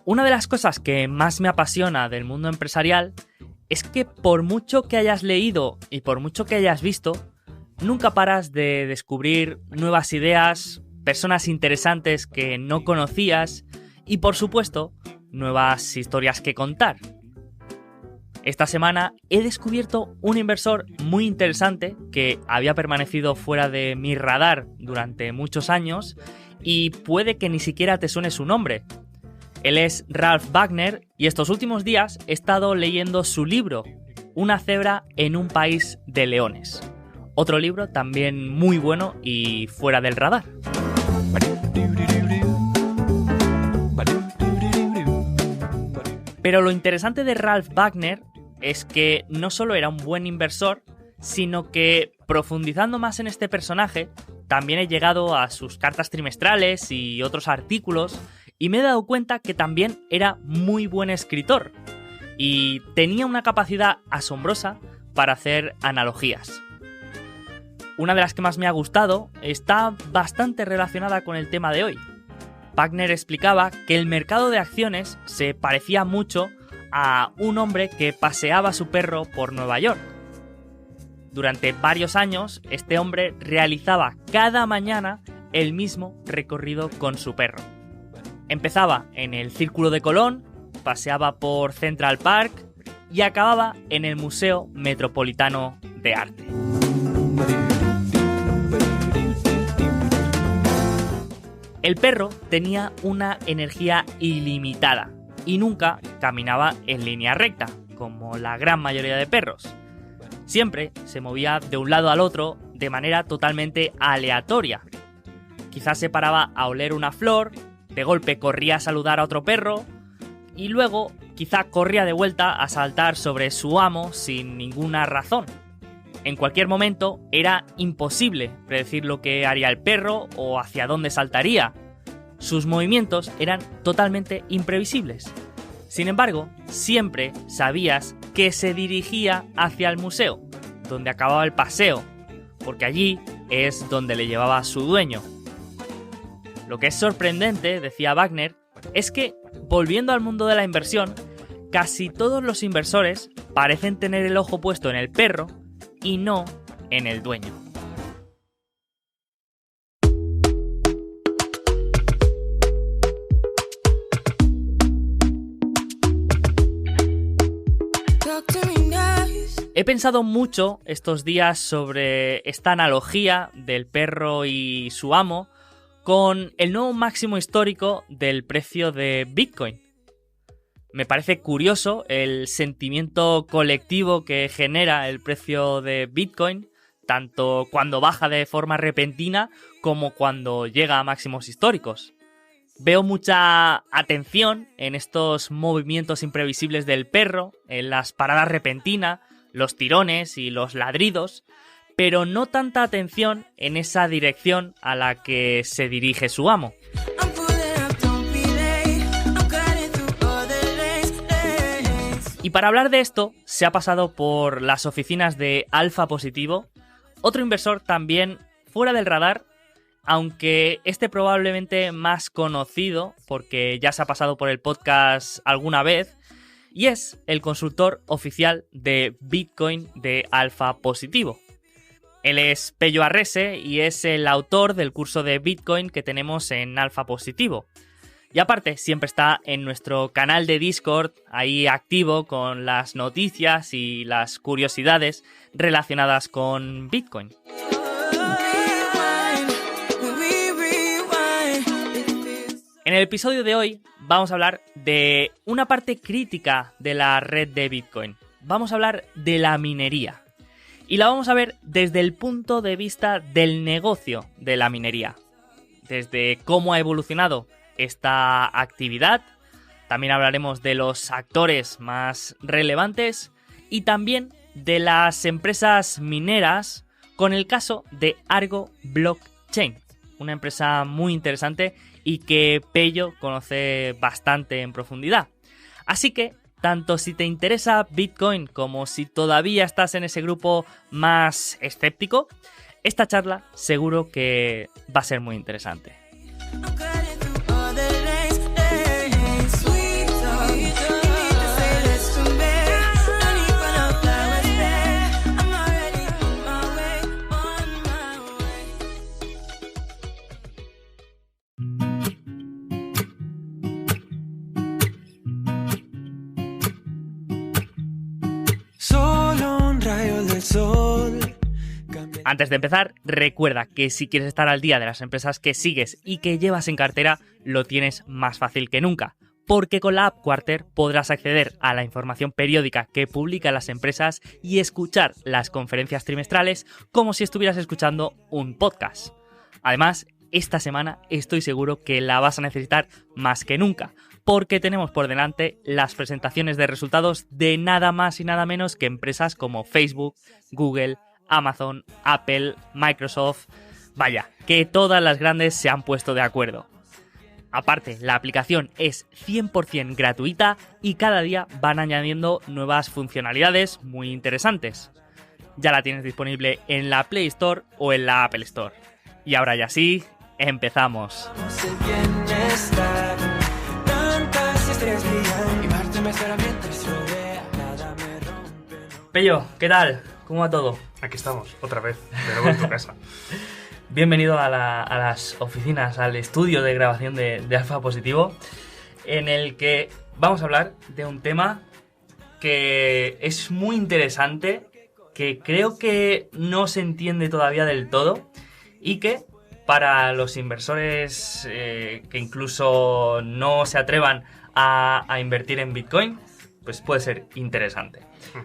Una de las cosas que más me apasiona del mundo empresarial es que por mucho que hayas leído y por mucho que hayas visto, nunca paras de descubrir nuevas ideas, personas interesantes que no conocías y, por supuesto, nuevas historias que contar. Esta semana he descubierto un inversor muy interesante que había permanecido fuera de mi radar durante muchos años y puede que ni siquiera te suene su nombre. Él es Ralph Wagner y estos últimos días he estado leyendo su libro, Una cebra en un país de leones. Otro libro también muy bueno y fuera del radar. Pero lo interesante de Ralph Wagner es que no solo era un buen inversor, sino que profundizando más en este personaje, también he llegado a sus cartas trimestrales y otros artículos y me he dado cuenta que también era muy buen escritor y tenía una capacidad asombrosa para hacer analogías. Una de las que más me ha gustado está bastante relacionada con el tema de hoy. Wagner explicaba que el mercado de acciones se parecía mucho a un hombre que paseaba a su perro por Nueva York. Durante varios años, este hombre realizaba cada mañana el mismo recorrido con su perro. Empezaba en el Círculo de Colón, paseaba por Central Park y acababa en el Museo Metropolitano de Arte. El perro tenía una energía ilimitada y nunca caminaba en línea recta, como la gran mayoría de perros. Siempre se movía de un lado al otro de manera totalmente aleatoria. Quizás se paraba a oler una flor, de golpe corría a saludar a otro perro y luego quizá corría de vuelta a saltar sobre su amo sin ninguna razón. En cualquier momento era imposible predecir lo que haría el perro o hacia dónde saltaría. Sus movimientos eran totalmente imprevisibles. Sin embargo, siempre sabías que se dirigía hacia el museo, donde acababa el paseo, porque allí es donde le llevaba su dueño. Lo que es sorprendente, decía Wagner, es que, volviendo al mundo de la inversión, casi todos los inversores parecen tener el ojo puesto en el perro y no en el dueño. He pensado mucho estos días sobre esta analogía del perro y su amo con el nuevo máximo histórico del precio de Bitcoin. Me parece curioso el sentimiento colectivo que genera el precio de Bitcoin, tanto cuando baja de forma repentina como cuando llega a máximos históricos. Veo mucha atención en estos movimientos imprevisibles del perro, en las paradas repentinas, los tirones y los ladridos, pero no tanta atención en esa dirección a la que se dirige su amo. Y para hablar de esto, se ha pasado por las oficinas de Alfa Positivo, otro inversor también fuera del radar, aunque este probablemente más conocido, porque ya se ha pasado por el podcast alguna vez, y es el consultor oficial de Bitcoin de Alfa Positivo. Él es Pello Arrese y es el autor del curso de Bitcoin que tenemos en Alfa Positivo. Y aparte, siempre está en nuestro canal de Discord, ahí activo con las noticias y las curiosidades relacionadas con Bitcoin. En el episodio de hoy vamos a hablar de una parte crítica de la red de Bitcoin. Vamos a hablar de la minería. Y la vamos a ver desde el punto de vista del negocio de la minería. Desde cómo ha evolucionado esta actividad. También hablaremos de los actores más relevantes y también de las empresas mineras con el caso de Argo Blockchain. Una empresa muy interesante y que Pello conoce bastante en profundidad. Así que, tanto si te interesa Bitcoin como si todavía estás en ese grupo más escéptico, esta charla seguro que va a ser muy interesante. Antes de empezar, recuerda que si quieres estar al día de las empresas que sigues y que llevas en cartera, lo tienes más fácil que nunca. Porque con la app Quarter podrás acceder a la información periódica que publican las empresas y escuchar las conferencias trimestrales como si estuvieras escuchando un podcast. Además, esta semana estoy seguro que la vas a necesitar más que nunca, porque tenemos por delante las presentaciones de resultados de nada más y nada menos que empresas como Facebook, Google, Amazon, Apple, Microsoft. Vaya, que todas las grandes se han puesto de acuerdo. Aparte, la aplicación es 100% gratuita y cada día van añadiendo nuevas funcionalidades muy interesantes. Ya la tienes disponible en la Play Store o en la Apple Store. Y ahora ya sí, empezamos. Pello, ¿qué tal? ¿Cómo va todo? Aquí estamos, otra vez, de nuevo en tu casa. Bienvenido a las oficinas, al estudio de grabación de Alfa Positivo, en el que vamos a hablar de un tema que es muy interesante, que creo que no se entiende todavía del todo y que para los inversores que incluso no se atrevan a invertir en Bitcoin, pues puede ser interesante.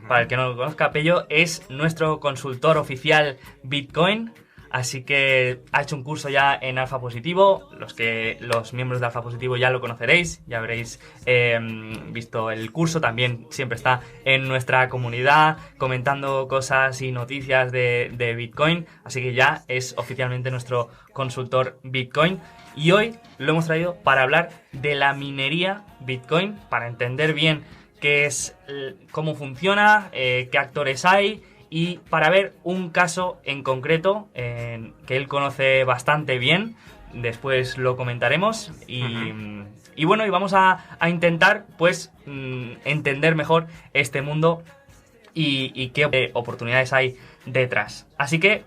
Para el que no lo conozca, Pello es nuestro consultor oficial Bitcoin. Así que ha hecho un curso ya en Alfa Positivo. Los miembros de Alfa Positivo ya lo conoceréis, ya habréis visto el curso. También siempre está en nuestra comunidad comentando cosas y noticias de Bitcoin. Así que ya es oficialmente nuestro consultor Bitcoin. Y hoy lo hemos traído para hablar de la minería Bitcoin, para entender bien qué es, cómo funciona, qué actores hay. Y para ver un caso en concreto que él conoce bastante bien, después lo comentaremos. Y bueno, y vamos a intentar pues entender mejor este mundo y qué oportunidades hay detrás. Así que,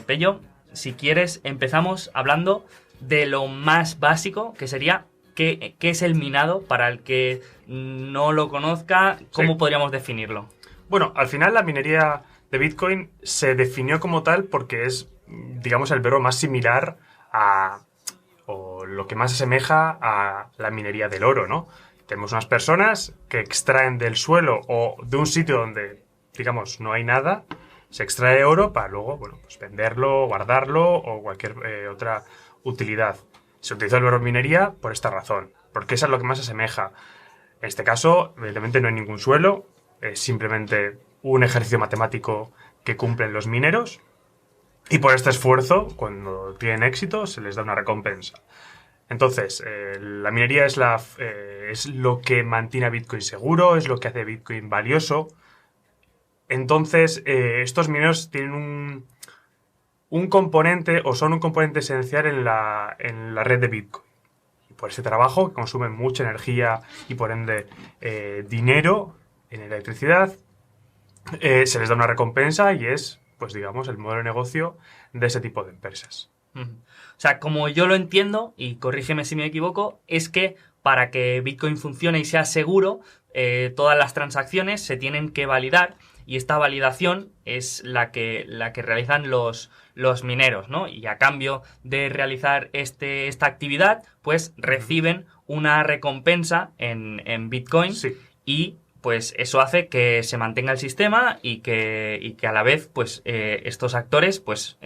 Pello, si quieres empezamos hablando de lo más básico, que sería qué es el minado. Para el que no lo conozca, ¿cómo podríamos definirlo? Bueno, al final la minería de Bitcoin se definió como tal porque es, digamos, el verbo más similar o lo que más asemeja a la minería del oro, ¿no? Tenemos unas personas que extraen del suelo o de un sitio donde, digamos, no hay nada, se extrae oro para luego, bueno, pues venderlo, guardarlo o cualquier otra utilidad. Se utiliza el verbo minería por esta razón, porque eso es lo que más asemeja. En este caso, evidentemente no hay ningún suelo, es simplemente un ejercicio matemático que cumplen los mineros y por este esfuerzo, cuando tienen éxito, se les da una recompensa. Entonces, la minería es lo que mantiene a Bitcoin seguro, es lo que hace a Bitcoin valioso. Entonces, estos mineros tienen un componente o son un componente esencial en la red de Bitcoin. Y por ese trabajo consumen mucha energía y por ende dinero en electricidad. Se les da una recompensa y es, pues digamos, el modelo de negocio de ese tipo de empresas. O sea, como yo lo entiendo, y corrígeme si me equivoco, es que para que Bitcoin funcione y sea seguro, todas las transacciones se tienen que validar y esta validación es la que realizan los mineros, ¿no? Y a cambio de realizar esta actividad, pues reciben una recompensa en Bitcoin. Sí. Y pues eso hace que se mantenga el sistema y que a la vez pues estos actores pues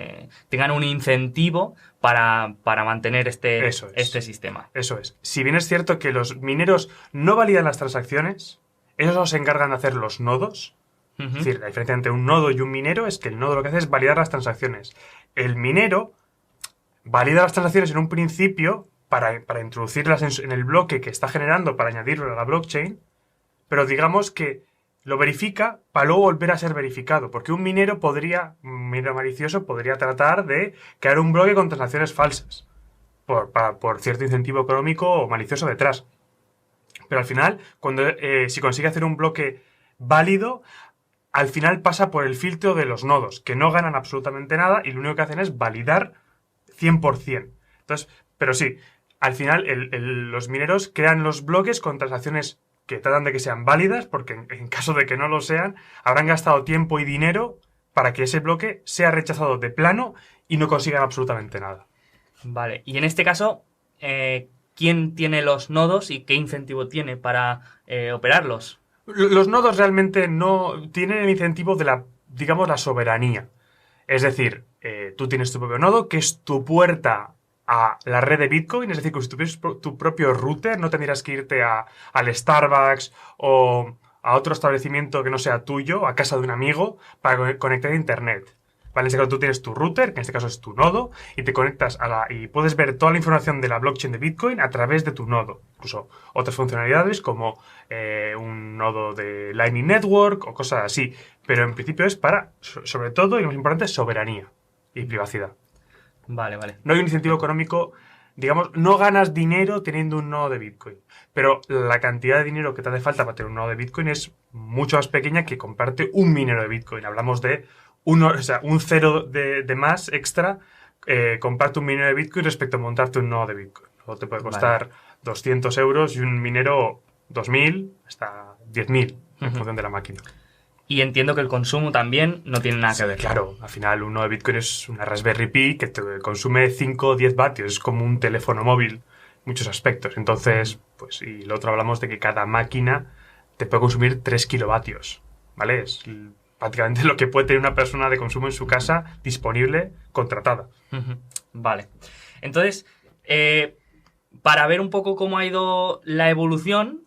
tengan un incentivo para mantener este sistema. Eso es. Si bien es cierto que los mineros no validan las transacciones, ellos se encargan de hacer los nodos. Es decir, la diferencia entre un nodo y un minero es que el nodo lo que hace es validar las transacciones. El minero valida las transacciones en un principio para introducirlas en el bloque que está generando para añadirlo a la blockchain, pero digamos que lo verifica para luego volver a ser verificado, porque un minero malicioso podría tratar de crear un bloque con transacciones falsas por cierto incentivo económico o malicioso detrás. Pero al final, si consigue hacer un bloque válido, al final pasa por el filtro de los nodos, que no ganan absolutamente nada y lo único que hacen es validar 100%. Entonces, pero sí, al final los mineros crean los bloques con transacciones que tratan de que sean válidas, porque en caso de que no lo sean, habrán gastado tiempo y dinero para que ese bloque sea rechazado de plano y no consigan absolutamente nada. Vale, y en este caso, ¿quién tiene los nodos y qué incentivo tiene para operarlos? Los nodos realmente no tienen el incentivo de digamos, la soberanía. Es decir, tú tienes tu propio nodo, que es tu puerta a la red de Bitcoin. Es decir, que si tuvieras tu propio router, no tendrías que irte al Starbucks o a otro establecimiento que no sea tuyo, a casa de un amigo, para conectar a Internet. ¿Vale? En este caso tú tienes tu router, que en este caso es tu nodo, y te conectas y puedes ver toda la información de la blockchain de Bitcoin a través de tu nodo. Incluso otras funcionalidades como un nodo de Lightning Network o cosas así. Pero en principio es para, sobre todo, y lo más importante, soberanía y privacidad. Vale, vale. No hay un incentivo económico, digamos, no ganas dinero teniendo un nodo de Bitcoin. Pero la cantidad de dinero que te hace falta para tener un nodo de Bitcoin es mucho más pequeña que comprarte un minero de Bitcoin. Hablamos de un cero de más extra, comprarte un minero de Bitcoin respecto a montarte un nodo de Bitcoin. O te puede costar 200 euros y un minero 2.000 hasta 10.000 en función de la máquina. Y entiendo que el consumo también no tiene nada que ver. Claro, al final un nodo de Bitcoin es una Raspberry Pi que te consume 5 o 10 vatios. Es como un teléfono móvil en muchos aspectos. Entonces, pues, y lo otro hablamos de que cada máquina te puede consumir 3 kilovatios. ¿Vale? Es prácticamente lo que puede tener una persona de consumo en su casa disponible, contratada. Vale. Entonces, para ver un poco cómo ha ido la evolución,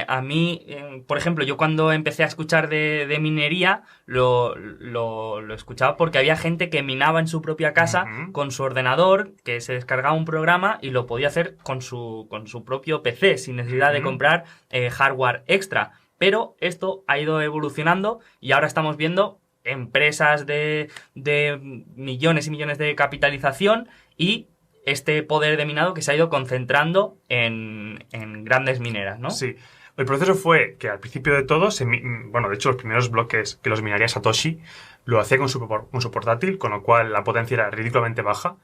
a mí, por ejemplo, yo cuando empecé a escuchar de minería, lo escuchaba porque había gente que minaba en su propia casa con su ordenador, que se descargaba un programa y lo podía hacer con su propio PC, sin necesidad de comprar hardware extra. Pero esto ha ido evolucionando y ahora estamos viendo empresas de millones y millones de capitalización y este poder de minado que se ha ido concentrando en grandes mineras, ¿no? Sí. El proceso fue que al principio de todo, bueno, de hecho los primeros bloques que los minaría Satoshi lo hacía con su portátil, con lo cual la potencia era ridículamente baja.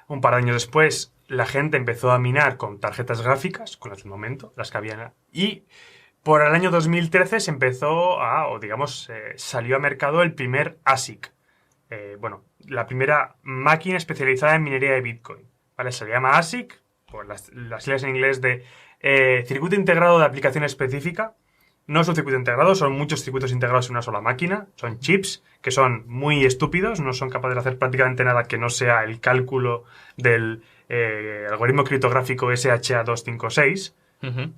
Un par de años después, la gente empezó a minar con tarjetas gráficas, con las del momento, las que había, y por el año 2013 se empezó salió a mercado el primer ASIC. Bueno, la primera máquina especializada en minería de Bitcoin. ¿Vale? Se le llama ASIC, por las siglas en inglés de Circuito Integrado de Aplicación Específica. No es un circuito integrado, son muchos circuitos integrados en una sola máquina. Son chips que son muy estúpidos, no son capaces de hacer prácticamente nada que no sea el cálculo del algoritmo criptográfico SHA-256.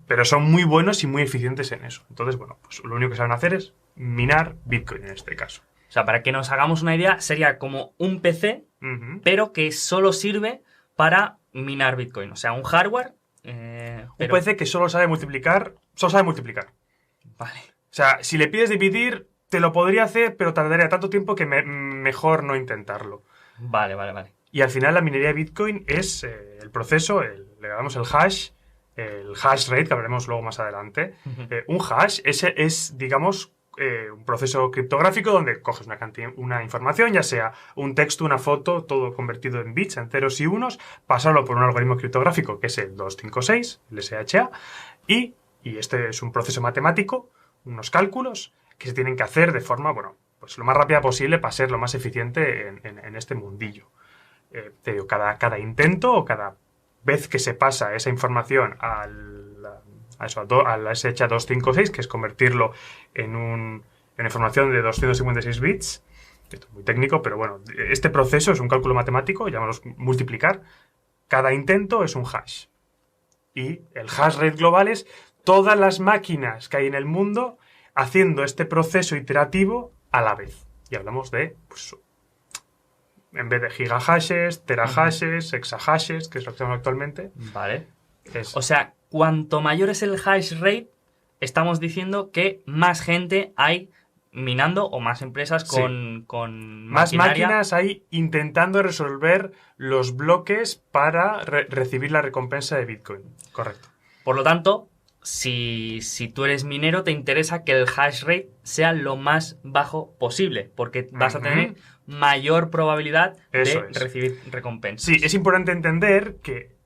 Pero son muy buenos y muy eficientes en eso. Entonces, bueno, pues lo único que saben hacer es minar Bitcoin en este caso. O sea, para que nos hagamos una idea, sería como un PC, pero que solo sirve para minar Bitcoin. O sea, un hardware. Un PC que solo sabe multiplicar. Vale. O sea, si le pides dividir, te lo podría hacer, pero tardaría tanto tiempo que mejor no intentarlo. Vale. Y al final la minería de Bitcoin es el proceso, le llamamos el hash rate, que hablaremos luego más adelante. Un hash es digamos, un proceso criptográfico donde coges una información, ya sea un texto, una foto, todo convertido en bits, en ceros y unos, pasarlo por un algoritmo criptográfico que es el 256, el SHA, y este es un proceso matemático, unos cálculos que se tienen que hacer de forma, bueno, pues lo más rápida posible para ser lo más eficiente en este mundillo. Te digo, cada intento o cada vez que se pasa esa información al SHA-256, que es convertirlo en información de 256 bits, esto es muy técnico, pero bueno, este proceso es un cálculo matemático, llamamos multiplicar, cada intento es un hash. Y el hash rate global es todas las máquinas que hay en el mundo haciendo este proceso iterativo a la vez. Y hablamos de, pues, en vez de gigahashes, terahashes, exahashes, que es lo que tenemos actualmente. Vale. O sea, cuanto mayor es el hash rate, estamos diciendo que más gente hay minando o más empresas con más maquinaria. Máquinas hay intentando resolver los bloques para recibir la recompensa de Bitcoin. Correcto. Por lo tanto, si tú eres minero, te interesa que el hash rate sea lo más bajo posible, porque vas a tener mayor probabilidad de recibir recompensas. Sí, es importante entender que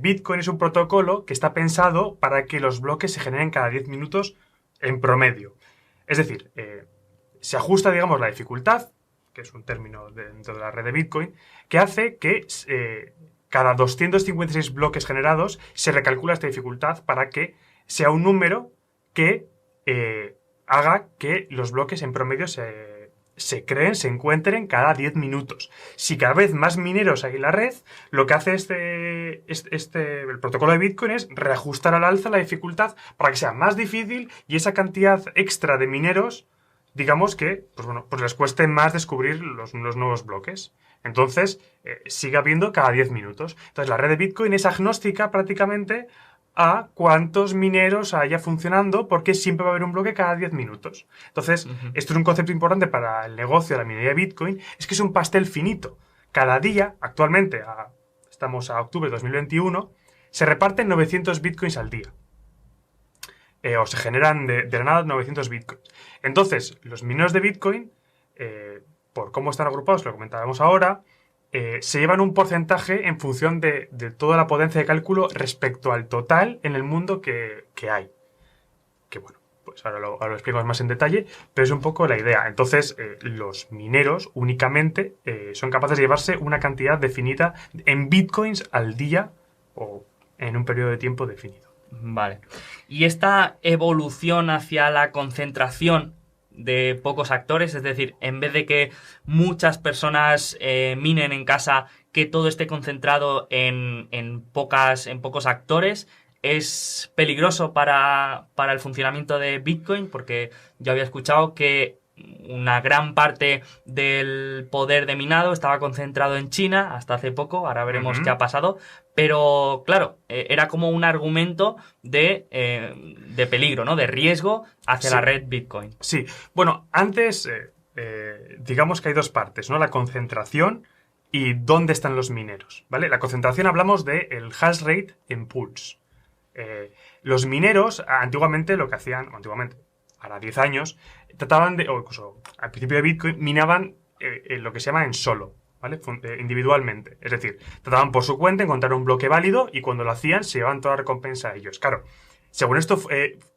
Bitcoin es un protocolo que está pensado para que los bloques se generen cada 10 minutos en promedio. Es decir, se ajusta, digamos, la dificultad que es un término dentro de la red de Bitcoin, que hace que cada 256 bloques generados se recalcula esta dificultad para que sea un número que haga que los bloques en promedio se creen, se encuentren cada 10 minutos. Si cada vez más mineros hay en la red, lo que hace el protocolo de Bitcoin es reajustar al alza la dificultad para que sea más difícil y esa cantidad extra de mineros, digamos que, pues les cueste más descubrir los nuevos bloques. Entonces, sigue habiendo cada 10 minutos. Entonces, la red de Bitcoin es agnóstica prácticamente a cuántos mineros haya funcionando, porque siempre va a haber un bloque cada 10 minutos. Entonces, esto es un concepto importante para el negocio de la minería de Bitcoin, es que es un pastel finito. Cada día, actualmente, estamos a octubre de 2021, se reparten 900 Bitcoins al día. O se generan de la nada 900 Bitcoins. Entonces, los mineros de Bitcoin, por cómo están agrupados, lo comentábamos ahora, se llevan un porcentaje en función de toda la potencia de cálculo respecto al total en el mundo que hay. Que bueno, pues ahora lo explicamos más en detalle, pero es un poco la idea. Entonces, los mineros únicamente son capaces de llevarse una cantidad definida en bitcoins al día o en un periodo de tiempo definido. Vale. Y esta evolución hacia la concentración de pocos actores, es decir, en vez de que muchas personas minen en casa, que todo esté concentrado en pocos actores, es peligroso para el funcionamiento de Bitcoin, porque yo había escuchado que una gran parte del poder de minado estaba concentrado en China hasta hace poco, ahora veremos qué ha pasado, pero claro, era como un argumento de peligro, ¿no? De riesgo hacia la red Bitcoin. Sí, bueno, antes digamos que hay dos partes, ¿no? La concentración y dónde están los mineros, ¿vale? La concentración hablamos del hash rate en pools. Los mineros, antiguamente lo que hacían, ahora 10 años, trataban de, o incluso al principio de Bitcoin, minaban lo que se llama en solo, ¿vale? Individualmente. Es decir, trataban por su cuenta encontrar un bloque válido y cuando lo hacían se llevaban toda la recompensa a ellos. Claro, según esto,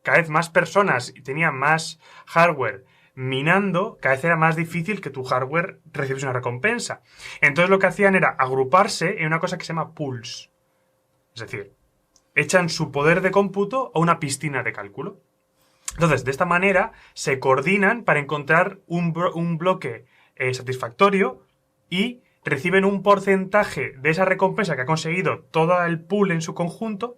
cada vez más personas tenían más hardware minando, cada vez era más difícil que tu hardware recibiese una recompensa. Entonces lo que hacían era agruparse en una cosa que se llama pools. Es decir, echan su poder de cómputo a una piscina de cálculo. Entonces, de esta manera, se coordinan para encontrar un bloque satisfactorio y reciben un porcentaje de esa recompensa que ha conseguido todo el pool en su conjunto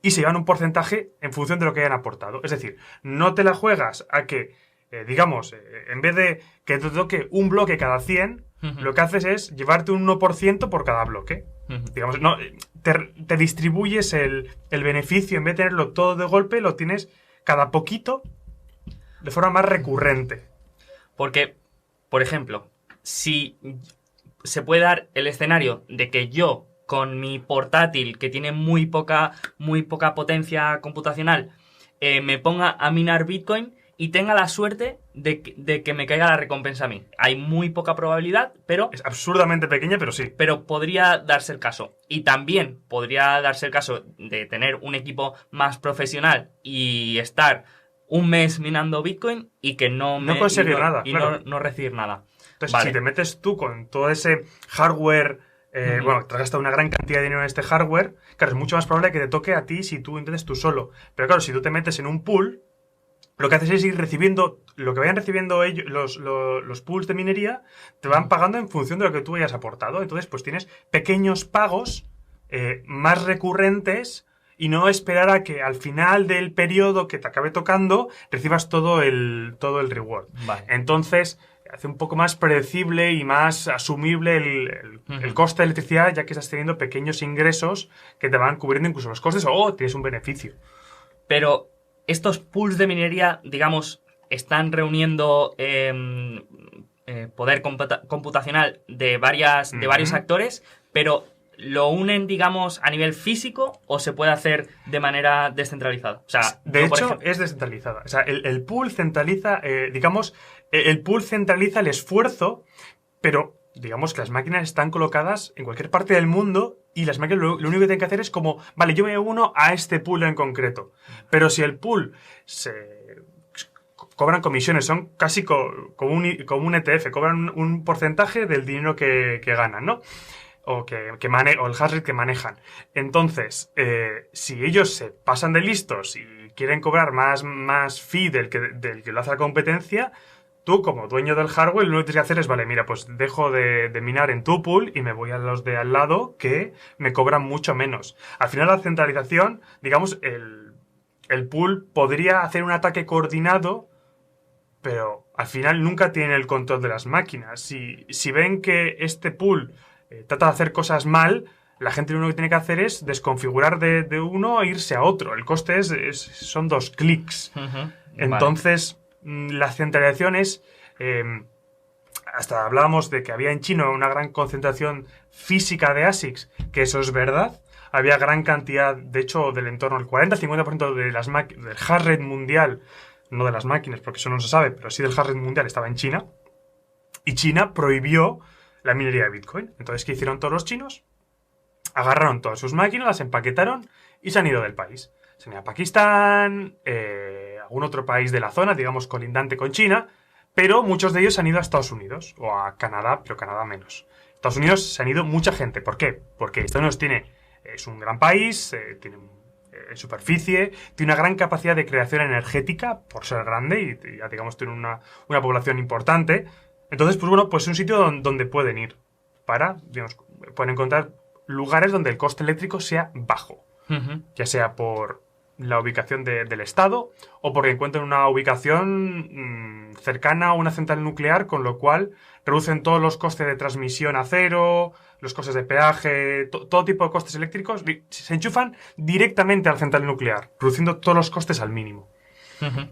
y se llevan un porcentaje en función de lo que hayan aportado. Es decir, no te la juegas a que, en vez de que te toque un bloque cada 100, lo que haces es llevarte un 1% por cada bloque. Digamos, no, te distribuyes el beneficio, en vez de tenerlo todo de golpe, lo tienes cada poquito de forma más recurrente. Porque, por ejemplo, si se puede dar el escenario de que yo, con mi portátil, que tiene muy poca potencia computacional, me ponga a minar Bitcoin y tenga la suerte de que me caiga la recompensa a mí. Hay muy poca probabilidad, pero... Es absurdamente pequeña, pero sí. Pero podría darse el caso. Y también podría darse el caso de tener un equipo más profesional y estar un mes minando Bitcoin y que no conseguir nada, y claro. no recibir nada. Entonces, vale. Si te metes tú con todo ese hardware... Bueno, te has gastado una gran cantidad de dinero en este hardware, claro, es mucho más probable que te toque a ti si tú empiezas tú solo. Pero claro, si tú te metes en un pool, lo que haces es ir recibiendo, lo que vayan recibiendo ellos, los pools de minería, te van pagando en función de lo que tú hayas aportado. Entonces, pues tienes pequeños pagos más recurrentes y no esperar a que al final del periodo que te acabe tocando recibas todo el reward. Vale. Entonces, hace un poco más predecible y más asumible el coste de electricidad, ya que estás teniendo pequeños ingresos que te van cubriendo incluso los costes o tienes un beneficio. Pero estos pools de minería, digamos, están reuniendo poder computacional de varios actores, pero ¿lo unen, digamos, a nivel físico o se puede hacer de manera descentralizada? O sea, de hecho, es descentralizada. O sea, el pool centraliza, el pool centraliza el esfuerzo, pero digamos que las máquinas están colocadas en cualquier parte del mundo y las máquinas lo único que tienen que hacer es como, vale, yo me uno a este pool en concreto. Pero si el pool cobran comisiones, son casi como un ETF, cobran un porcentaje del dinero que ganan, ¿no? O o el hash rate que manejan. Entonces, si ellos se pasan de listos y quieren cobrar más fee del que lo hace la competencia, tú, como dueño del hardware, lo único que tienes que hacer es, vale, mira, pues dejo de minar en tu pool y me voy a los de al lado que me cobran mucho menos. Al final, la centralización, digamos, el pool podría hacer un ataque coordinado, pero al final nunca tiene el control de las máquinas. Si ven que este pool trata de hacer cosas mal, la gente lo único que tiene que hacer es desconfigurar de uno e irse a otro. El coste son 2 clics. Ujú. Entonces, la centralización es... hasta hablábamos de que había en China una gran concentración física de ASICs, que eso es verdad. Había gran cantidad, de hecho, del entorno, el 40-50% del hash rate mundial, no de las máquinas, porque eso no se sabe, pero sí del hash rate mundial estaba en China. Y China prohibió la minería de Bitcoin. Entonces, ¿qué hicieron todos los chinos? Agarraron todas sus máquinas, las empaquetaron y se han ido del país. Se han ido a Pakistán, algún otro país de la zona, digamos, colindante con China, pero muchos de ellos se han ido a Estados Unidos o a Canadá, pero Canadá menos. Estados Unidos se han ido mucha gente. ¿Por qué? Porque Estados Unidos es un gran país, tiene superficie, tiene una gran capacidad de creación energética por ser grande y ya digamos tiene una población importante. Entonces, pues bueno, pues es un sitio donde pueden ir para, digamos, pueden encontrar lugares donde el coste eléctrico sea bajo. Ujú. Ya sea por la ubicación del estado o porque encuentren una ubicación cercana a una central nuclear, con lo cual reducen todos los costes de transmisión a cero, los costes de peaje, todo tipo de costes eléctricos, se enchufan directamente a la central nuclear, reduciendo todos los costes al mínimo. Ujú.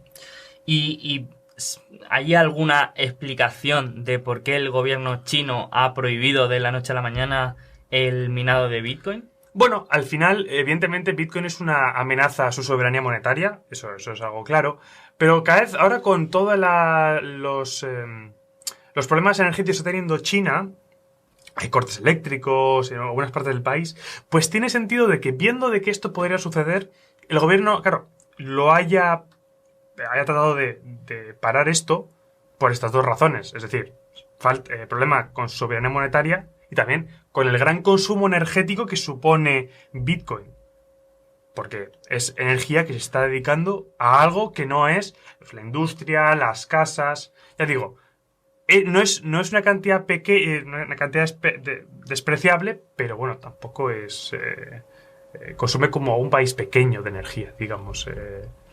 ¿Y hay alguna explicación de por qué el gobierno chino ha prohibido de la noche a la mañana el minado de Bitcoin? Bueno, al final, evidentemente, Bitcoin es una amenaza a su soberanía monetaria, eso es algo claro, pero cada vez ahora con todos los problemas energéticos que está teniendo China, hay cortes eléctricos en algunas partes del país, pues tiene sentido de que viendo de que esto podría suceder, el gobierno, claro, haya tratado de parar esto por estas 2 razones, es decir, problema con su soberanía monetaria y también con el gran consumo energético que supone Bitcoin. Porque es energía que se está dedicando a algo que no es la industria, las casas. Ya digo, no es una cantidad una cantidad despreciable, pero bueno, tampoco es... consume como un país pequeño de energía, digamos,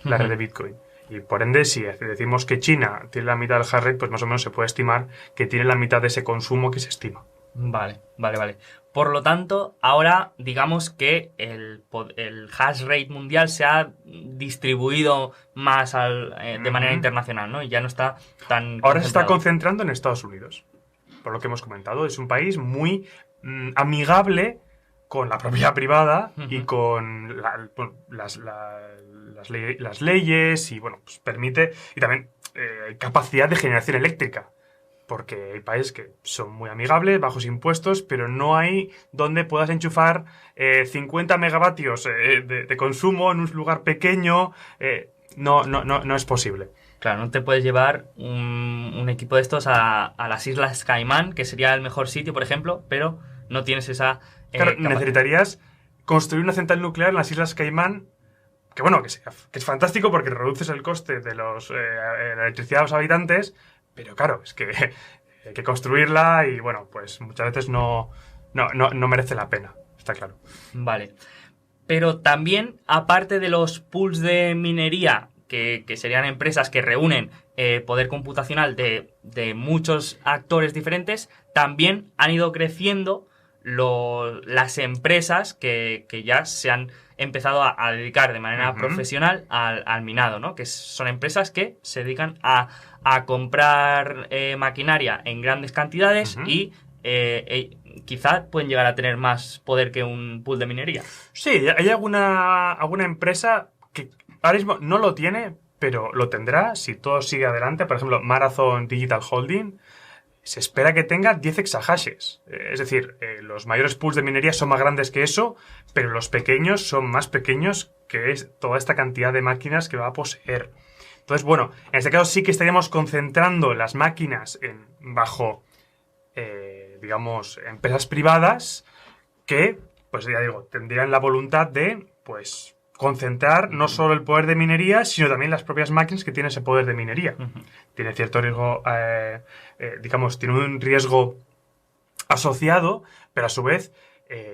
la red de Bitcoin. Y por ende, si decimos que China tiene la mitad del hash rate, pues más o menos se puede estimar que tiene la mitad de ese consumo que se estima. Vale. Por lo tanto, ahora digamos que el hash rate mundial se ha distribuido más de manera internacional, ¿no? Y ya no está tan Ahora se está concentrado. concentrando en Estados Unidos, por lo que hemos comentado. Es un país muy amigable con la propiedad privada y con las leyes y, bueno, pues permite... Y también capacidad de generación eléctrica. Porque hay países que son muy amigables, bajos impuestos, pero no hay donde puedas enchufar 50 megavatios de consumo en un lugar pequeño. No es posible. Claro, no te puedes llevar un equipo de estos a las Islas Caimán, que sería el mejor sitio, por ejemplo, pero no tienes esa... Claro, necesitarías construir una central nuclear en las Islas Caimán, que bueno, que es fantástico porque reduces el coste de la electricidad a los habitantes, pero claro, es que hay que construirla y bueno, pues muchas veces no merece la pena, está claro. Vale. Pero también, aparte de los pools de minería, que serían empresas que reúnen poder computacional de muchos actores diferentes, también han ido creciendo las empresas que ya se han empezado a dedicar de manera profesional al minado, ¿no? Que son empresas que se dedican a comprar maquinaria en grandes cantidades y quizá pueden llegar a tener más poder que un pool de minería. Sí, hay alguna empresa que ahora mismo no lo tiene, pero lo tendrá si todo sigue adelante. Por ejemplo, Marathon Digital Holding se espera que tenga 10 exahashes. Es decir, los mayores pools de minería son más grandes que eso, pero los pequeños son más pequeños que toda esta cantidad de máquinas que va a poseer. Entonces, bueno, en este caso sí que estaríamos concentrando las máquinas bajo, digamos, empresas privadas que, pues ya digo, tendrían la voluntad de, pues, concentrar no solo el poder de minería, sino también las propias máquinas que tienen ese poder de minería. Tiene cierto riesgo, digamos, tiene un riesgo asociado, pero a su vez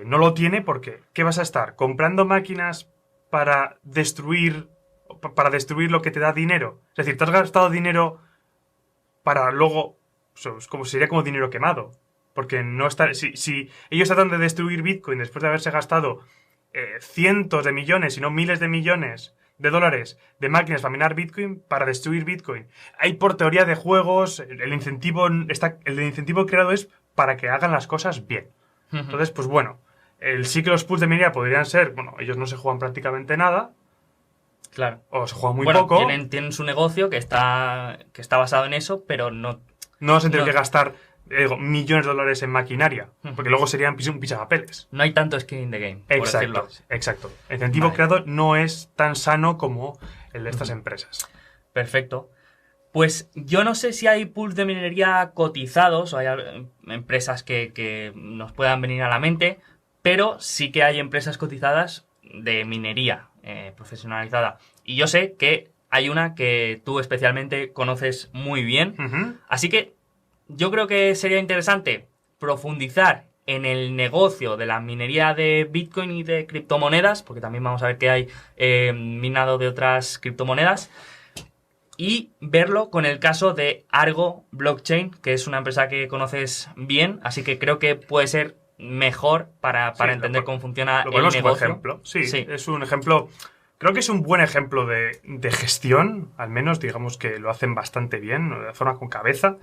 no lo tiene porque ¿qué vas a estar? ¿Comprando máquinas para destruir lo que te da dinero? Es decir, te has gastado dinero para luego... sería como dinero quemado. Porque no está, si ellos tratan de destruir Bitcoin después de haberse gastado cientos de millones, si no miles de millones de dólares de máquinas para minar Bitcoin, para destruir Bitcoin. Hay por teoría de juegos, el incentivo creado es para que hagan las cosas bien. Entonces, pues bueno, sí que los pools de minería podrían ser, bueno, ellos no se juegan prácticamente nada. Claro. O se juegan muy poco. Tienen su negocio que está basado en eso, pero no... No se tienen que gastar millones de dólares en maquinaria, porque luego serían un pisapapeles. No hay tanto skin in the game, por decirlo así. Exacto. El incentivo creado no es tan sano como el de estas empresas. Perfecto. Pues yo no sé si hay pools de minería cotizados o hay empresas que nos puedan venir a la mente, pero sí que hay empresas cotizadas de minería profesionalizada. Y yo sé que hay una que tú especialmente conoces muy bien, así que yo creo que sería interesante profundizar en el negocio de la minería de Bitcoin y de criptomonedas, porque también vamos a ver que hay minado de otras criptomonedas, y verlo con el caso de Argo Blockchain, que es una empresa que conoces bien, así que creo que puede ser mejor para entender cómo funciona el negocio. Como ejemplo. Sí, es un ejemplo... Creo que es un buen ejemplo de gestión, al menos, digamos que lo hacen bastante bien, de forma con cabeza.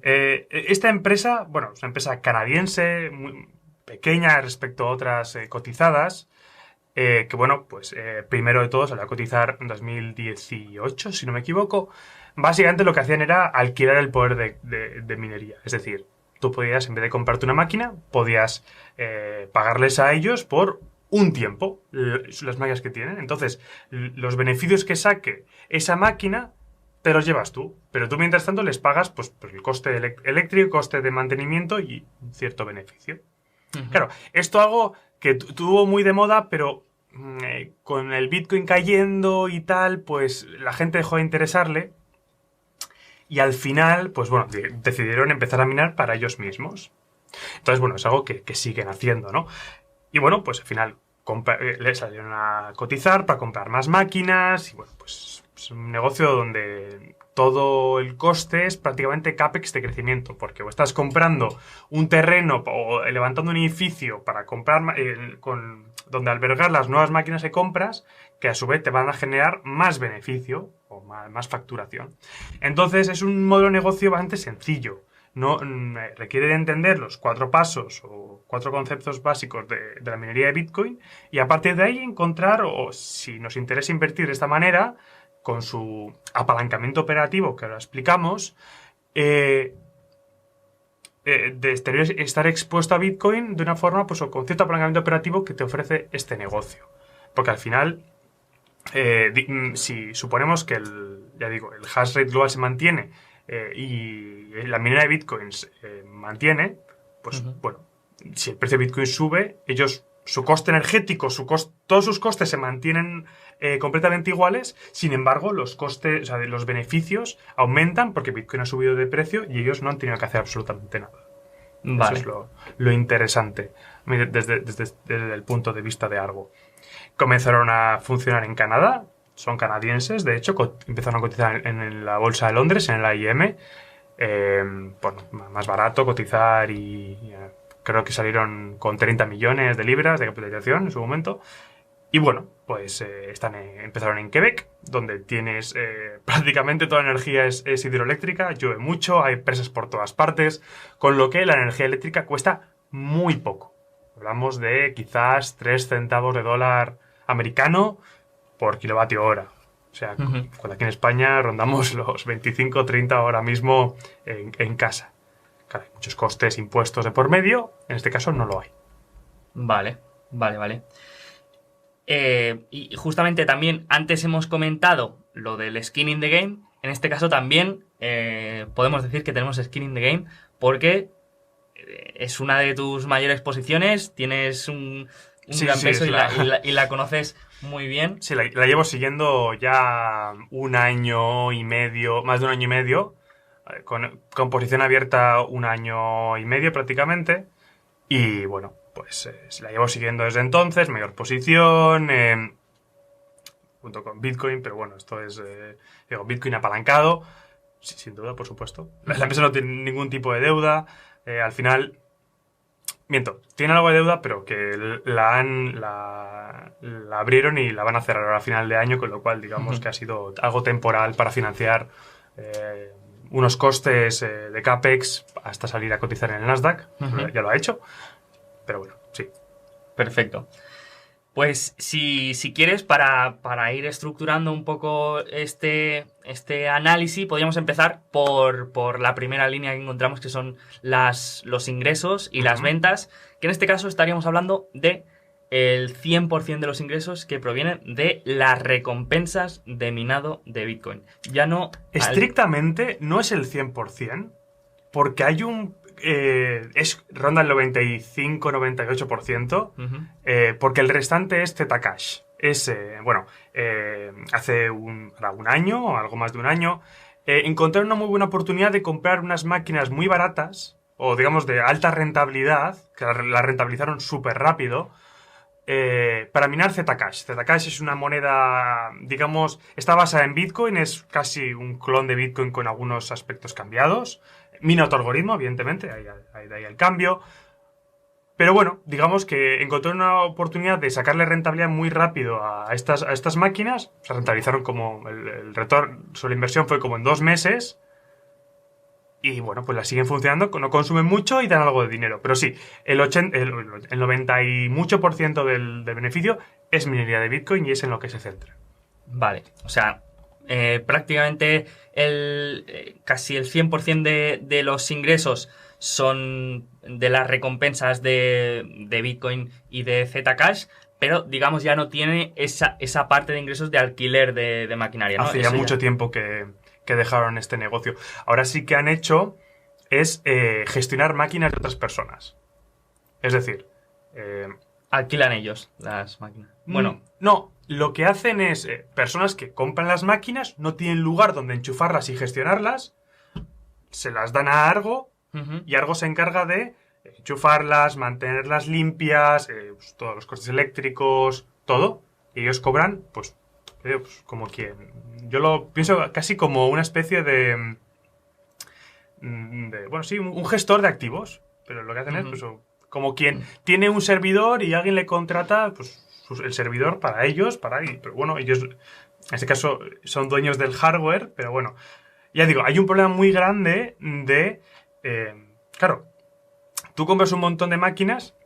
Esta empresa, bueno, es una empresa canadiense, muy pequeña respecto a otras cotizadas, que bueno, pues primero de todo salió a cotizar en 2018, si no me equivoco. Básicamente lo que hacían era alquilar el poder de minería, es decir, tú podías, en vez de comprarte una máquina, podías pagarles a ellos por un tiempo las máquinas que tienen. Entonces, los beneficios que saque esa máquina te los llevas tú. Pero tú, mientras tanto, les pagas pues el coste eléctrico, coste de mantenimiento y un cierto beneficio. Claro, esto algo que tuvo muy de moda, pero con el Bitcoin cayendo y tal, pues la gente dejó de interesarle. Y al final, pues bueno, decidieron empezar a minar para ellos mismos. Entonces, bueno, es algo que siguen haciendo, ¿no? Y bueno, pues al final le salieron a cotizar para comprar más máquinas y bueno, pues es un negocio donde todo el coste es prácticamente CAPEX de crecimiento, porque o estás comprando un terreno o levantando un edificio para comprar donde albergar las nuevas máquinas que compras, que a su vez te van a generar más beneficio o más facturación. Entonces es un modelo de negocio bastante sencillo. No requiere de entender los 4 pasos o 4 conceptos básicos de la minería de Bitcoin y a partir de ahí encontrar, o si nos interesa invertir de esta manera, con su apalancamiento operativo que ahora explicamos, de estar expuesto a Bitcoin de una forma, pues, o con cierto apalancamiento operativo que te ofrece este negocio. Porque al final, si suponemos que el hash rate global se mantiene y la minería de bitcoins mantiene, pues bueno, si el precio de Bitcoin sube, su coste energético, todos sus costes se mantienen completamente iguales, sin embargo, los costes, o sea, los beneficios aumentan porque Bitcoin ha subido de precio y ellos no han tenido que hacer absolutamente nada. Vale. Eso es lo interesante desde el punto de vista de Argo. Comenzaron a funcionar en Canadá, son canadienses, de hecho, empezaron a cotizar en la bolsa de Londres, en el AIM. Bueno, más barato cotizar y creo que salieron con 30 millones de libras de capitalización en su momento. Y bueno, pues empezaron en Quebec, donde tienes prácticamente toda la energía es hidroeléctrica, llueve mucho, hay presas por todas partes, con lo que la energía eléctrica cuesta muy poco. Hablamos de quizás 3 centavos de dólar americano por kilovatio hora. O sea, cuando aquí en España rondamos los 25-30 ahora mismo en casa. Claro, hay muchos costes, impuestos de por medio. En este caso no lo hay. Vale. Y justamente también antes hemos comentado lo del skin in the game, en este caso también podemos decir que tenemos skin in the game porque es una de tus mayores posiciones, tienes un gran peso y la conoces muy bien. Sí, la llevo siguiendo ya un año y medio, más de un año y medio, con posición abierta un año y medio prácticamente, y bueno, pues la llevo siguiendo desde entonces, mayor posición, junto con Bitcoin, pero bueno, esto es Bitcoin apalancado, sí, sin duda, por supuesto. La empresa no tiene ningún tipo de deuda, al final, miento, tiene algo de deuda, pero que la abrieron y la van a cerrar a final de año, con lo cual digamos que ha sido algo temporal para financiar unos costes de CAPEX hasta salir a cotizar en el Nasdaq, ya lo ha hecho, pero bueno, sí. Perfecto. Pues si quieres, para ir estructurando un poco este análisis, podríamos empezar por la primera línea que encontramos, que son los ingresos y las ventas, que en este caso estaríamos hablando de el 100% de los ingresos que provienen de las recompensas de minado de Bitcoin. Ya no... Estrictamente no es el 100%, porque hay ronda el 95-98%, porque el restante es Zcash. Hace un año o algo más de un año, encontré una muy buena oportunidad de comprar unas máquinas muy baratas, o digamos de alta rentabilidad, que la rentabilizaron súper rápido, para minar Zcash. Zcash es una moneda, digamos, está basada en Bitcoin, es casi un clon de Bitcoin con algunos aspectos cambiados. Mina otro algoritmo, evidentemente, ahí el cambio. Pero bueno, digamos que encontré una oportunidad de sacarle rentabilidad muy rápido a estas máquinas. Se rentabilizaron como el retorno sobre la inversión fue como en 2 meses. Y bueno, pues las siguen funcionando, no consumen mucho y dan algo de dinero. Pero sí, el 90 y mucho por ciento del beneficio es minería de Bitcoin y es en lo que se centra. Vale, o sea, prácticamente casi el 100% de los ingresos son de las recompensas de Bitcoin y de Zcash, pero digamos ya no tiene esa parte de ingresos de alquiler de maquinaria, ¿no? Hace ya mucho tiempo que dejaron este negocio. Ahora sí que han hecho es gestionar máquinas de otras personas. Es decir... alquilan ellos las máquinas. Bueno, no, lo que hacen es personas que compran las máquinas, no tienen lugar donde enchufarlas y gestionarlas, se las dan a Argo y Argo se encarga de enchufarlas, mantenerlas limpias, pues, todos los costes eléctricos, todo. Y ellos cobran, pues como quien... Yo lo pienso casi como una especie de bueno, sí, un gestor de activos. Pero lo que hacen es pues, como quien tiene un servidor y alguien le contrata pues, el servidor para ellos, pero bueno, ellos en este caso son dueños del hardware, pero bueno, ya digo, hay un problema muy grande de... claro, tú compras un montón de máquinas,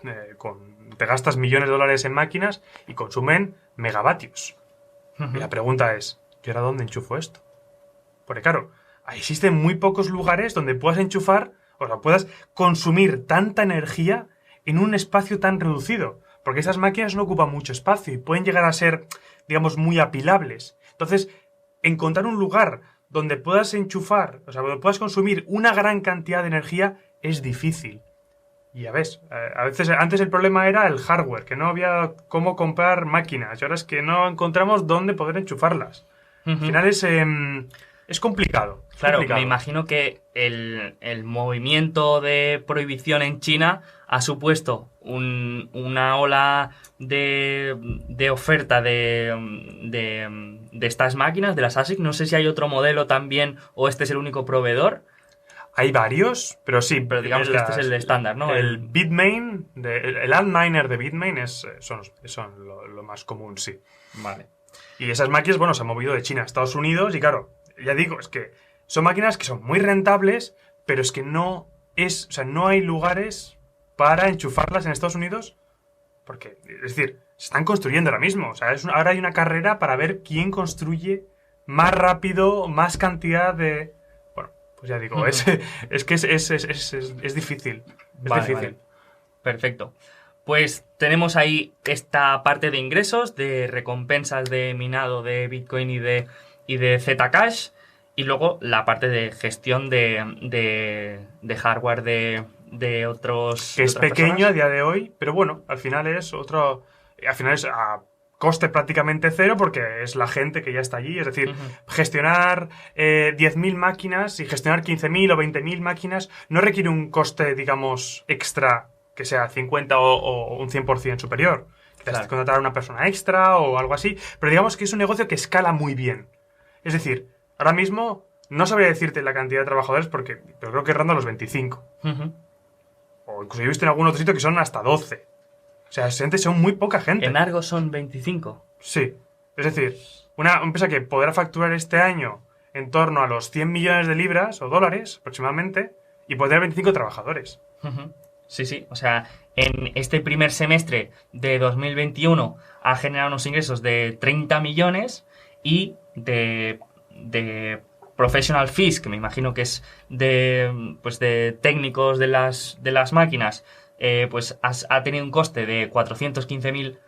te gastas millones de dólares en máquinas y consumen megavatios. Y la pregunta es, ¿y ahora dónde enchufo esto? Porque claro, existen muy pocos lugares donde puedas enchufar, o sea, puedas consumir tanta energía en un espacio tan reducido. Porque esas máquinas no ocupan mucho espacio y pueden llegar a ser, digamos, muy apilables. Entonces, encontrar un lugar donde puedas enchufar, o sea, donde puedas consumir una gran cantidad de energía es difícil. Y ya ves, a veces antes el problema era el hardware, que no había cómo comprar máquinas, y ahora es que no encontramos dónde poder enchufarlas. Al final es complicado. Claro, me imagino que el movimiento de prohibición en China ha supuesto una ola de oferta de estas máquinas, de las ASIC. No sé si hay otro modelo también o este es el único proveedor. Hay varios, pero sí. Pero digamos que este es el estándar, ¿no? El Bitmain, el Antminer de Bitmain son lo más común, sí. Vale. Y esas máquinas, bueno, se han movido de China a Estados Unidos y claro, ya digo, es que son máquinas que son muy rentables, pero es que no hay lugares para enchufarlas en Estados Unidos porque, es decir, se están construyendo ahora mismo. O sea, ahora hay una carrera para ver quién construye más rápido, más cantidad de... Pues ya digo, es que es difícil. Es difícil. Vale. Perfecto. Pues tenemos ahí esta parte de ingresos, de recompensas de minado de Bitcoin y de Zcash, y luego la parte de gestión de hardware de otros. Que es de otras pequeño personas. a día de hoy, pero bueno, al final es otro. Al final es a coste prácticamente cero porque es la gente que ya está allí. Es decir, gestionar 10.000 máquinas y gestionar 15.000 o 20.000 máquinas no requiere un coste, digamos, extra que sea 50 o un 100% superior. Quizás Claro. contratar a una persona extra o algo así, pero digamos que es un negocio que escala muy bien. Es decir, ahora mismo no sabría decirte la cantidad de trabajadores pero creo que ronda los 25. Ujú. O incluso he visto en algún otro sitio que son hasta 12. O sea, son muy poca gente. En Argo son 25. Sí. Es decir, una empresa que podrá facturar este año en torno a los 100 millones de libras o dólares aproximadamente y podrá 25 trabajadores. Ujú. Sí, sí. O sea, en este primer semestre de 2021 ha generado unos ingresos de 30 millones y de professional fees, que me imagino que es de técnicos de las máquinas, pues ha tenido un coste de 415.000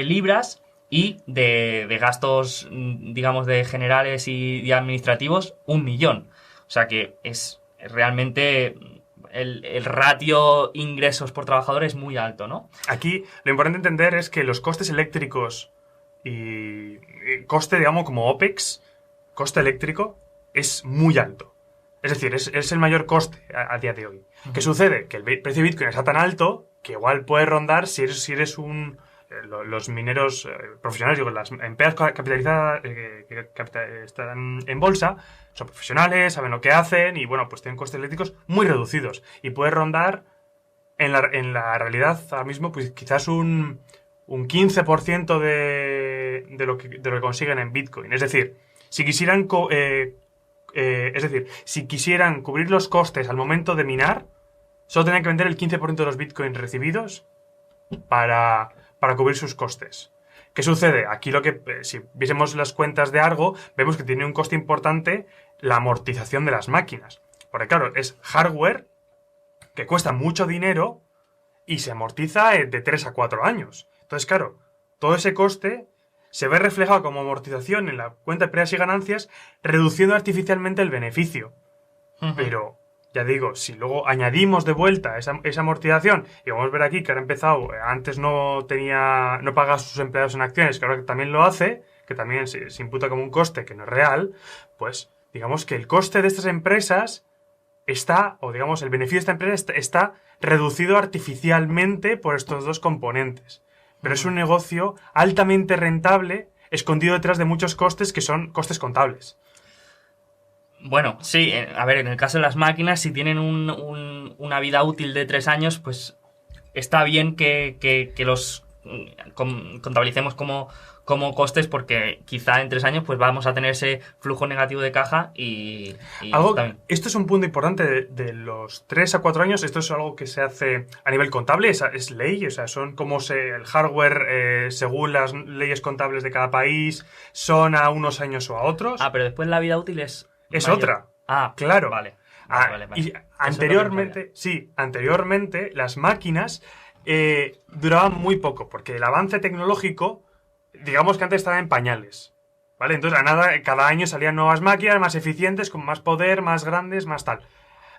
libras y de gastos, digamos, de generales y administrativos, 1 millón. O sea que es realmente el ratio ingresos por trabajador es muy alto, ¿no? Aquí lo importante entender es que los costes eléctricos y coste, digamos, como OPEX, coste eléctrico, es muy alto. Es decir, es el mayor coste a día de hoy. ¿Qué sucede? Que el precio de Bitcoin está tan alto que igual puede rondar si eres un... los mineros profesionales, digo, las empresas capitalizadas que están en bolsa, son profesionales, saben lo que hacen y, bueno, pues tienen costes eléctricos muy reducidos. Y puede rondar, en la realidad, ahora mismo, pues quizás un 15% de lo que consiguen en Bitcoin. Es decir, si quisieran si quisieran cubrir los costes al momento de minar, solo tendrían que vender el 15% de los bitcoins recibidos para cubrir sus costes. ¿Qué sucede? Aquí si viésemos las cuentas de Argo, vemos que tiene un coste importante la amortización de las máquinas. Porque claro, es hardware que cuesta mucho dinero y se amortiza de 3 a 4 años. Entonces, claro, todo ese coste se ve reflejado como amortización en la cuenta de pérdidas y ganancias, reduciendo artificialmente el beneficio. Pero, ya digo, si luego añadimos de vuelta esa amortización, y vamos a ver aquí que ahora ha empezado, antes no paga a sus empleados en acciones, que ahora también lo hace, que también se imputa como un coste que no es real, pues digamos que el coste de estas empresas o digamos, el beneficio de esta empresa está reducido artificialmente por estos dos componentes. Pero es un negocio altamente rentable, escondido detrás de muchos costes que son costes contables. Bueno, sí, a ver, en el caso de las máquinas, si tienen una vida útil de 3 años, pues está bien que los contabilicemos como costes, porque quizá en 3 años pues vamos a tener ese flujo negativo de caja y está bien. Esto es un punto importante de los 3 a 4 años. Esto es algo que se hace a nivel contable, es ley, o sea, son como el hardware, según las leyes contables de cada país, son a unos años o a otros. Ah, pero después la vida útil es Es mayor. otra. Ah, Claro. Vale. Y Eso anteriormente las máquinas duraban muy poco, porque el avance tecnológico, digamos que antes estaba en pañales, ¿vale? Entonces, cada año salían nuevas máquinas más eficientes, con más poder, más grandes, más tal.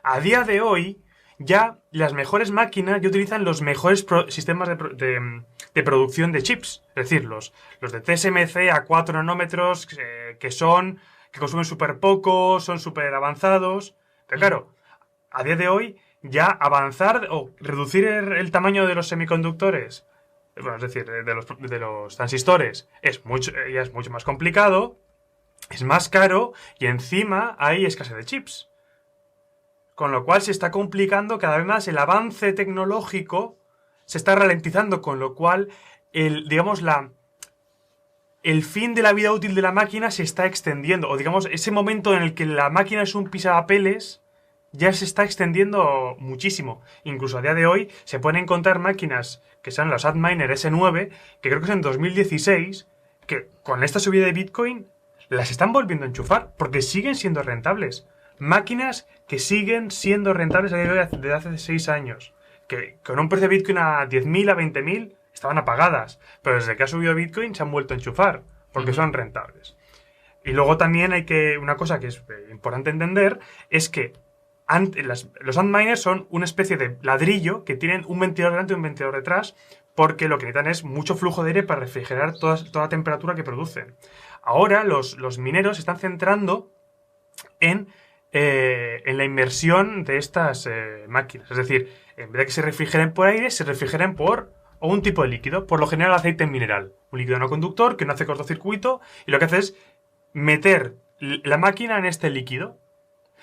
A día de hoy, ya las mejores máquinas ya utilizan los mejores sistemas de producción de chips. Es decir, los de TSMC a 4 nanómetros, que consumen súper poco, son súper avanzados. Pero claro, a día de hoy, ya avanzar o reducir el tamaño de los semiconductores, bueno, es decir, de los transistores, ya es mucho más complicado, es más caro y encima hay escasez de chips. Con lo cual se está complicando cada vez más el avance tecnológico, se está ralentizando, con lo cual el fin de la vida útil de la máquina se está extendiendo. O digamos, ese momento en el que la máquina es un pisapapeles ya se está extendiendo muchísimo. Incluso a día de hoy se pueden encontrar máquinas que sean los Antminer S9, que creo que es en 2016, que con esta subida de Bitcoin las están volviendo a enchufar, porque siguen siendo rentables. Máquinas que siguen siendo rentables a día de hoy desde hace 6 años. que con un precio de Bitcoin a 10.000, a 20.000 estaban apagadas, pero desde que ha subido Bitcoin se han vuelto a enchufar, porque son rentables. Y luego también una cosa que es importante entender es que los antminers son una especie de ladrillo que tienen un ventilador delante y un ventilador detrás, porque lo que necesitan es mucho flujo de aire para refrigerar toda la temperatura que producen. Ahora los mineros se están centrando en la inmersión de estas máquinas. Es decir, en vez de que se refrigeren por aire, se refrigeren por un tipo de líquido, por lo general aceite mineral. Un líquido no conductor que no hace cortocircuito y lo que hace es meter la máquina en este líquido.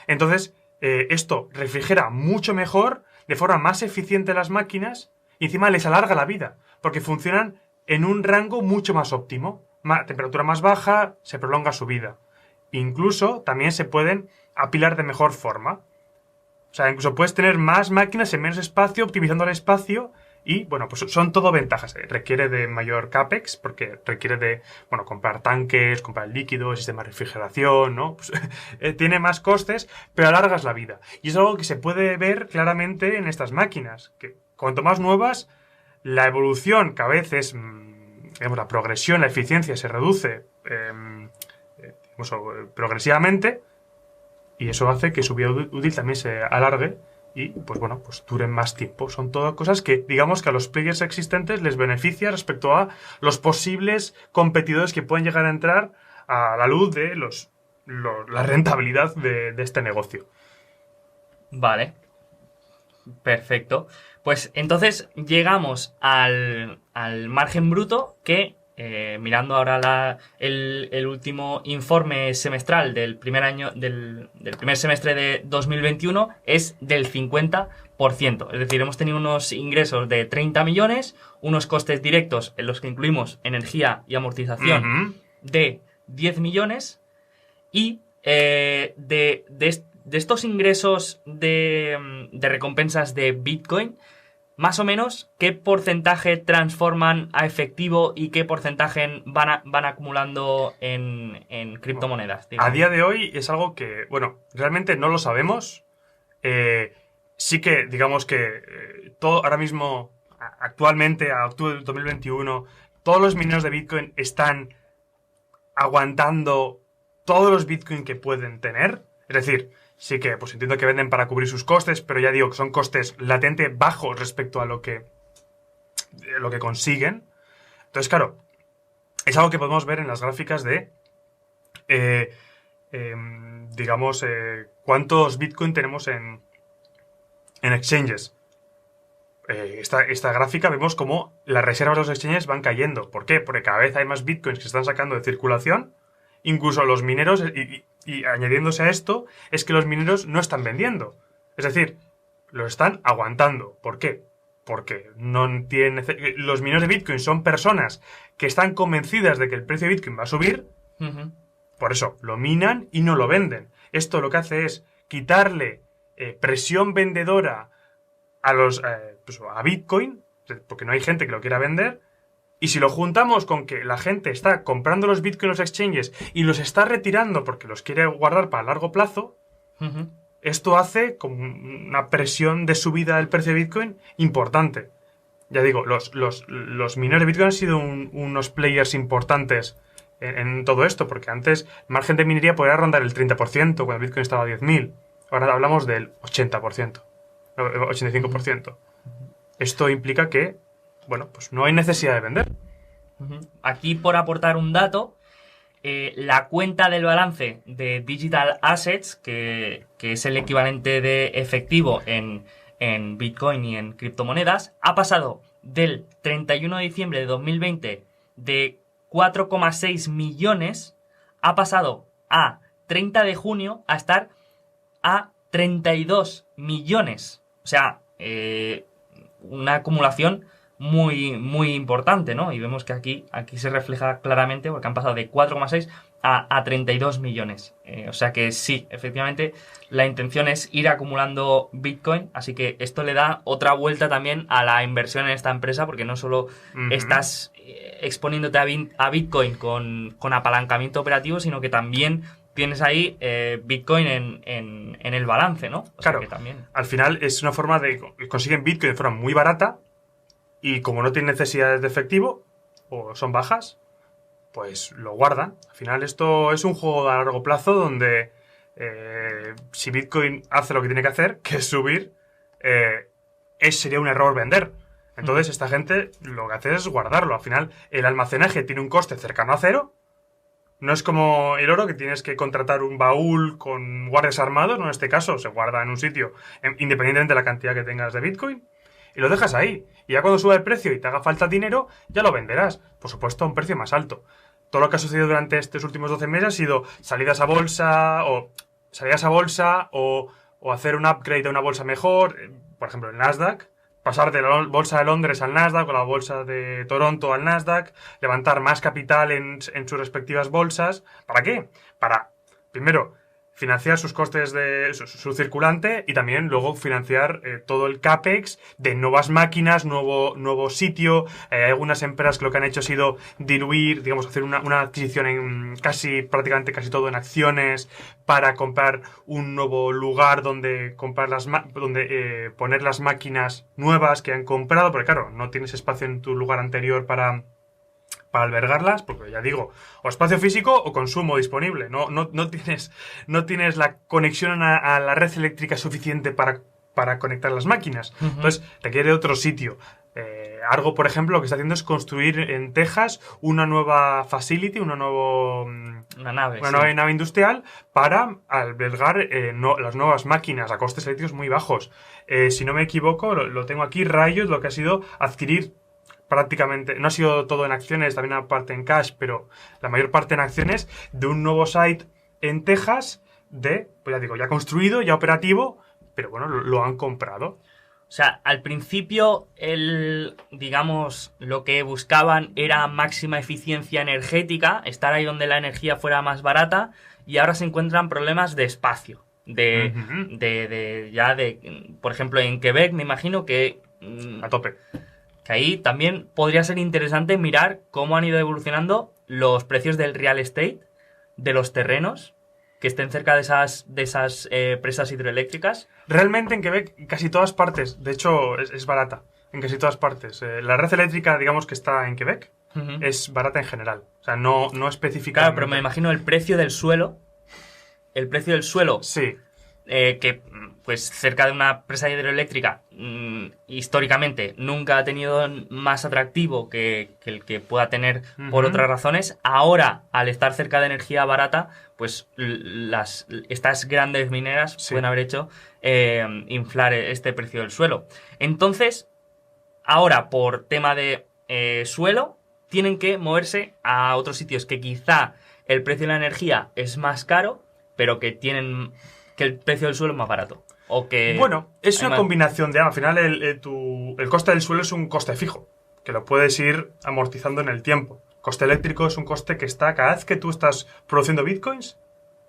Entonces, esto refrigera mucho mejor, de forma más eficiente las máquinas y encima les alarga la vida, porque funcionan en un rango mucho más óptimo. Temperatura más baja, se prolonga su vida. Incluso también se pueden apilar de mejor forma. O sea, incluso puedes tener más máquinas en menos espacio, optimizando el espacio. Y, bueno, pues son todo ventajas. Requiere de mayor CAPEX, porque requiere de, bueno, comprar tanques, comprar líquidos, sistema de refrigeración, ¿no? Pues, tiene más costes, pero alargas la vida. Y es algo que se puede ver claramente en estas máquinas. Que cuanto más nuevas, la evolución cada vez es, digamos, la progresión, la eficiencia se reduce progresivamente. Y eso hace que su vida útil también se alargue. Y, pues bueno, pues duren más tiempo. Son todas cosas que, digamos, que a los players existentes les beneficia respecto a los posibles competidores que pueden llegar a entrar a la luz de la rentabilidad de este negocio. Vale. Perfecto. Pues entonces llegamos al margen bruto que, mirando ahora el último informe semestral del primer semestre de 2021, es del 50%. Es decir, hemos tenido unos ingresos de 30 millones, unos costes directos en los que incluimos energía y amortización de 10 millones y de estos ingresos de recompensas de Bitcoin, más o menos, ¿qué porcentaje transforman a efectivo y qué porcentaje van acumulando en criptomonedas? A día de hoy es algo que, bueno, realmente no lo sabemos. Sí que, digamos que todo ahora mismo, actualmente, a octubre del 2021, todos los mineros de Bitcoin están aguantando todos los Bitcoin que pueden tener. Es decir, sí que, pues entiendo que venden para cubrir sus costes, pero ya digo que son costes latente bajos respecto a lo que consiguen. Entonces, claro, es algo que podemos ver en las gráficas de, digamos, cuántos Bitcoin tenemos en exchanges. Esta gráfica vemos cómo las reservas de los exchanges van cayendo. ¿Por qué? Porque cada vez hay más Bitcoins que se están sacando de circulación. Incluso los mineros, y añadiéndose a esto, es que los mineros no están vendiendo. Es decir, lo están aguantando. ¿Por qué? Porque no tienen los mineros de Bitcoin son personas que están convencidas de que el precio de Bitcoin va a subir. Por eso, lo minan y no lo venden. Esto lo que hace es quitarle presión vendedora a Bitcoin, porque no hay gente que lo quiera vender. Y si lo juntamos con que la gente está comprando los Bitcoin en los exchanges y los está retirando porque los quiere guardar para largo plazo, esto hace como una presión de subida del precio de Bitcoin importante. Ya digo, los mineros de Bitcoin han sido unos players importantes en todo esto, porque antes margen de minería podía rondar el 30% cuando el Bitcoin estaba a 10.000. Ahora hablamos del 80%, 85%. Esto implica que, bueno, pues no hay necesidad de vender. Aquí, por aportar un dato, la cuenta del balance de Digital Assets, que es el equivalente de efectivo en Bitcoin y en criptomonedas, ha pasado del 31 de diciembre de 2020 de 4,6 millones, ha pasado a 30 de junio a estar a 32 millones. O sea, una acumulación muy, muy importante, ¿no? Y vemos que aquí se refleja claramente porque han pasado de 4,6 a 32 millones. O sea que sí, efectivamente, la intención es ir acumulando Bitcoin, así que esto le da otra vuelta también a la inversión en esta empresa, porque no solo estás exponiéndote a Bitcoin con apalancamiento operativo, sino que también tienes ahí Bitcoin en el balance, ¿no? O sea Claro, que también. al final es una forma de... Consiguen Bitcoin de forma muy barata y como no tienen necesidades de efectivo o son bajas, pues lo guardan. Al final esto es un juego a largo plazo donde si Bitcoin hace lo que tiene que hacer, que es subir, sería un error vender. Entonces esta gente lo que hace es guardarlo. Al final el almacenaje tiene un coste cercano a cero. No es como el oro, que tienes que contratar un baúl con guardias armados, no, en este caso se guarda en un sitio, independientemente de la cantidad que tengas de Bitcoin, y lo dejas ahí. Y ya cuando suba el precio y te haga falta dinero, ya lo venderás. Por supuesto, a un precio más alto. Todo lo que ha sucedido durante estos últimos 12 meses ha sido salidas a bolsa o hacer un upgrade a una bolsa mejor, por ejemplo el Nasdaq, pasar de la bolsa de Londres al Nasdaq o la bolsa de Toronto al Nasdaq, levantar más capital en sus respectivas bolsas. ¿Para qué? Para, primero, financiar sus costes de su circulante y también luego financiar todo el CAPEX de nuevas máquinas, nuevo sitio. Hay algunas empresas que lo que han hecho ha sido diluir, digamos, hacer una adquisición en prácticamente casi todo en acciones para comprar un nuevo lugar donde poner las máquinas nuevas que han comprado, porque claro, no tienes espacio en tu lugar anterior para albergarlas, porque ya digo, o espacio físico o consumo disponible. No tienes la conexión a la red eléctrica suficiente para conectar las máquinas. Entonces, requiere otro sitio. Algo, por ejemplo, lo que está haciendo es construir en Texas una nueva facility, una nueva nave industrial para albergar las nuevas máquinas a costes eléctricos muy bajos. Si no me equivoco, lo tengo aquí, Riot lo que ha sido adquirir prácticamente, no ha sido todo en acciones, también una parte en cash, pero la mayor parte en acciones de un nuevo site en Texas pues ya digo, ya construido, ya operativo, pero bueno, lo han comprado. O sea, al principio, digamos, lo que buscaban era máxima eficiencia energética, estar ahí donde la energía fuera más barata, y ahora se encuentran problemas de espacio. Por ejemplo, en Quebec me imagino que... A tope. Que ahí también podría ser interesante mirar cómo han ido evolucionando los precios del real estate, de los terrenos que estén cerca de esas presas hidroeléctricas. Realmente en Quebec, casi todas partes, de hecho es barata, en casi todas partes. La red eléctrica, digamos, que está en Quebec, es barata en general. O sea, no específica. Claro, pero me imagino el precio del suelo. El precio del suelo. Sí. Que pues cerca de una presa hidroeléctrica históricamente nunca ha tenido más atractivo que el que pueda tener por otras razones. Ahora, al estar cerca de energía barata, pues estas grandes mineras pueden haber hecho inflar este precio del suelo. Entonces, ahora por tema de suelo, tienen que moverse a otros sitios que quizá el precio de la energía es más caro, pero que tienen... que el precio del suelo es más barato. O que bueno, es una combinación de... Al final, el coste del suelo es un coste fijo, que lo puedes ir amortizando en el tiempo. Coste eléctrico es un coste que está... Cada vez que tú estás produciendo bitcoins,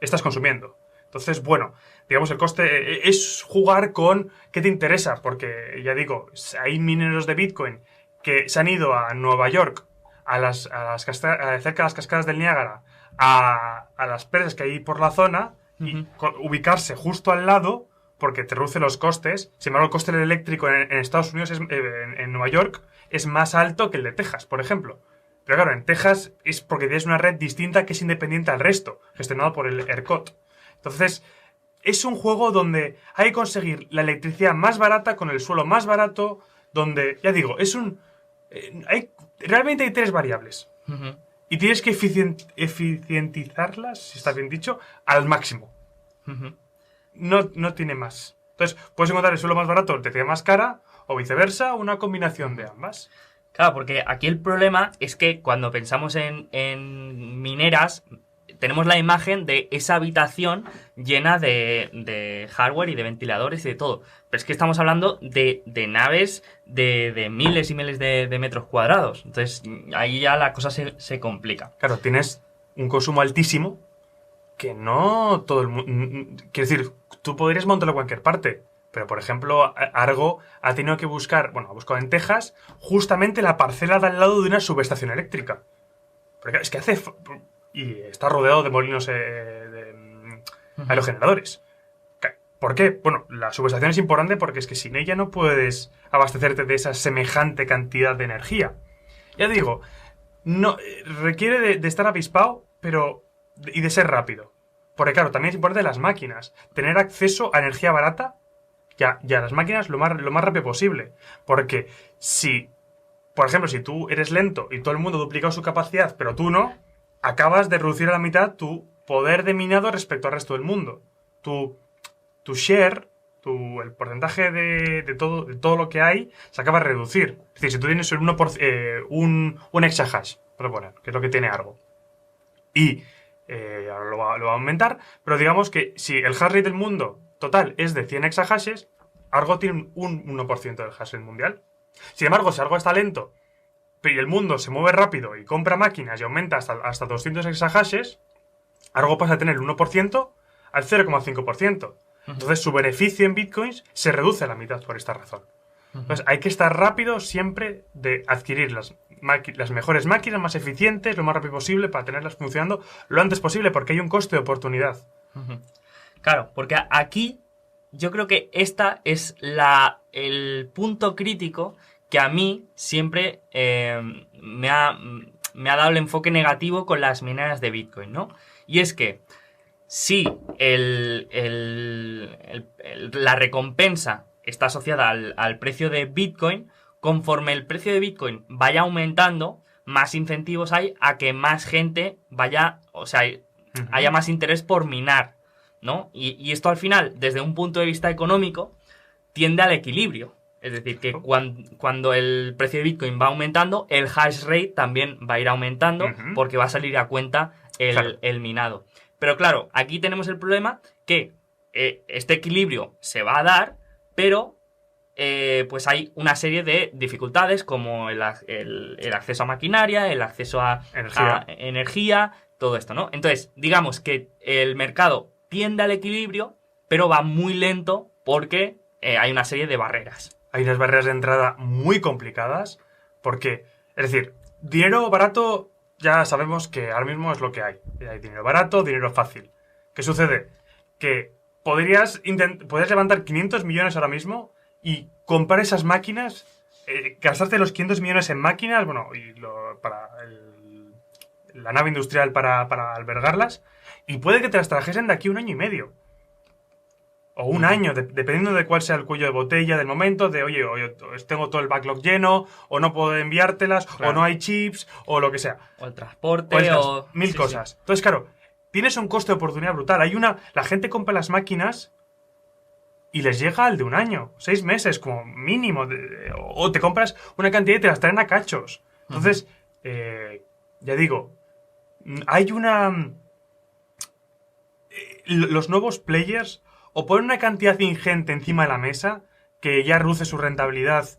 estás consumiendo. Entonces, bueno, digamos, el coste es jugar con qué te interesa, porque, ya digo, hay mineros de bitcoin que se han ido a Nueva York, cerca de las cascadas del Niágara, a las presas que hay por la zona... y ubicarse justo al lado porque te reduce los costes. Sin embargo, el coste del eléctrico en Estados Unidos, en Nueva York, es más alto que el de Texas, por ejemplo. Pero claro, en Texas es porque tienes una red distinta que es independiente al resto, gestionado por el ERCOT. Entonces, es un juego donde hay que conseguir la electricidad más barata con el suelo más barato, donde, ya digo, realmente hay tres variables. Y tienes que eficientizarlas, si está bien dicho, al máximo. No tiene más. Entonces, puedes encontrar el suelo más barato, electricidad más cara, o viceversa, una combinación de ambas. Claro, porque aquí el problema es que cuando pensamos en mineras, tenemos la imagen de esa habitación llena de hardware y de ventiladores y de todo. Pero es que estamos hablando de naves de miles y miles de metros cuadrados. Entonces, ahí ya la cosa se complica. Claro, tienes un consumo altísimo que no todo el mundo... Quiero decir, tú podrías montarlo en cualquier parte. Pero, por ejemplo, Argo ha tenido que buscar... Bueno, ha buscado en Texas justamente la parcela de al lado de una subestación eléctrica. Porque es que y está rodeado de molinos aerogeneradores. ¿Por qué? Bueno, la subestación es importante porque es que sin ella no puedes abastecerte de esa semejante cantidad de energía. Ya digo, no requiere de estar avispado, y de ser rápido. Porque claro, también es importante las máquinas. Tener acceso a energía barata y a las máquinas lo más rápido posible. Porque si, por ejemplo, si tú eres lento y todo el mundo ha duplicado su capacidad, pero tú no, acabas de reducir a la mitad tu poder de minado respecto al resto del mundo. Tu share, el porcentaje de todo lo que hay, se acaba de reducir. Es decir, si tú tienes un exahash, por poner, que es lo que tiene Argo, y ahora lo va a aumentar, pero digamos que si el hash rate del mundo total es de 100 exahashes, Argo tiene un 1% del hash rate mundial. Sin embargo, si Argo está lento, y el mundo se mueve rápido y compra máquinas y aumenta hasta 200 exahashes, Argo pasa a tener el 1% al 0,5%. Entonces su beneficio en bitcoins se reduce a la mitad por esta razón. Entonces hay que estar rápido siempre de adquirir las mejores máquinas, más eficientes, lo más rápido posible para tenerlas funcionando lo antes posible, porque hay un coste de oportunidad. Claro, porque aquí yo creo que esta es el punto crítico que a mí siempre me ha dado el enfoque negativo con las mineras de Bitcoin, ¿no? Y es que si la recompensa está asociada al precio de Bitcoin, conforme el precio de Bitcoin vaya aumentando, más incentivos hay a que más gente vaya, o sea, haya más interés por minar, ¿no? Y esto al final, desde un punto de vista económico, tiende al equilibrio. Es decir, que cuando el precio de Bitcoin va aumentando, el hash rate también va a ir aumentando porque va a salir a cuenta el minado. Pero claro, aquí tenemos el problema que este equilibrio se va a dar, pero pues hay una serie de dificultades como el acceso a maquinaria, el acceso a energía, todo esto, ¿no? Entonces, digamos que el mercado tiende al equilibrio, pero va muy lento porque hay una serie de barreras. Hay unas barreras de entrada muy complicadas porque, es decir, dinero barato ya sabemos que ahora mismo es lo que hay. Hay dinero barato, dinero fácil. ¿Qué sucede? Que podrías levantar 500 millones ahora mismo y comprar esas máquinas, gastarte los 500 millones en máquinas, bueno, y para la nave industrial para albergarlas, y puede que te las trajesen de aquí 1 año y medio. O 1 año, dependiendo de cuál sea el cuello de botella del momento, de oye, tengo todo el backlog lleno, o no puedo enviártelas, claro, o no hay chips, o lo que sea. O el transporte, mil cosas. Sí. Entonces, claro, tienes un coste de oportunidad brutal. La gente compra las máquinas y les llega al de 1 año, 6 meses como mínimo, o te compras una cantidad y te las traen a cachos. Entonces, ya digo, hay los nuevos players o ponen una cantidad ingente encima de la mesa que ya reduce su rentabilidad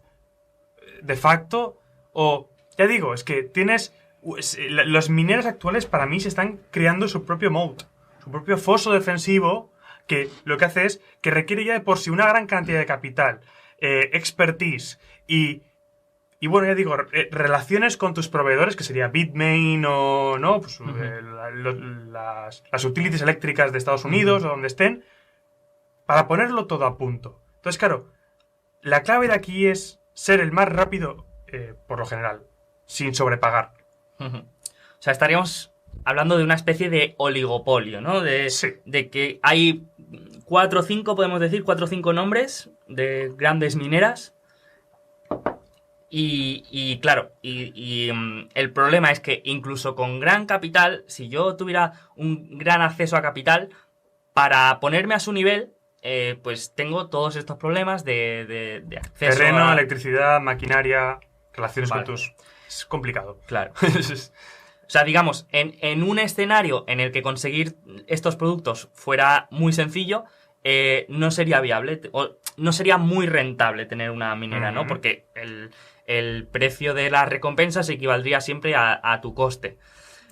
de facto, o, ya digo, es que los mineros actuales para mí se están creando su propio moat, su propio foso defensivo, que lo que hace es que requiere ya de por sí una gran cantidad de capital, expertise y bueno, ya digo, relaciones con tus proveedores, que sería Bitmain o no, pues, las utilities eléctricas de Estados Unidos o donde estén, para ponerlo todo a punto. Entonces, claro, la clave de aquí es ser el más rápido, por lo general, sin sobrepagar. O sea, estaríamos hablando de una especie de oligopolio, ¿no? Sí. De que hay 4 o 5, podemos decir, 4 o 5 nombres de grandes mineras. Y claro, el problema es que incluso con gran capital, si yo tuviera un gran acceso a capital, para ponerme a su nivel, pues tengo todos estos problemas de acceso terreno, electricidad, maquinaria, relaciones con tus... Es complicado. Claro. O sea, digamos, en un escenario en el que conseguir estos productos fuera muy sencillo, no sería viable, o no sería muy rentable tener una minera, ¿no? Porque el precio de las recompensas equivaldría siempre a tu coste.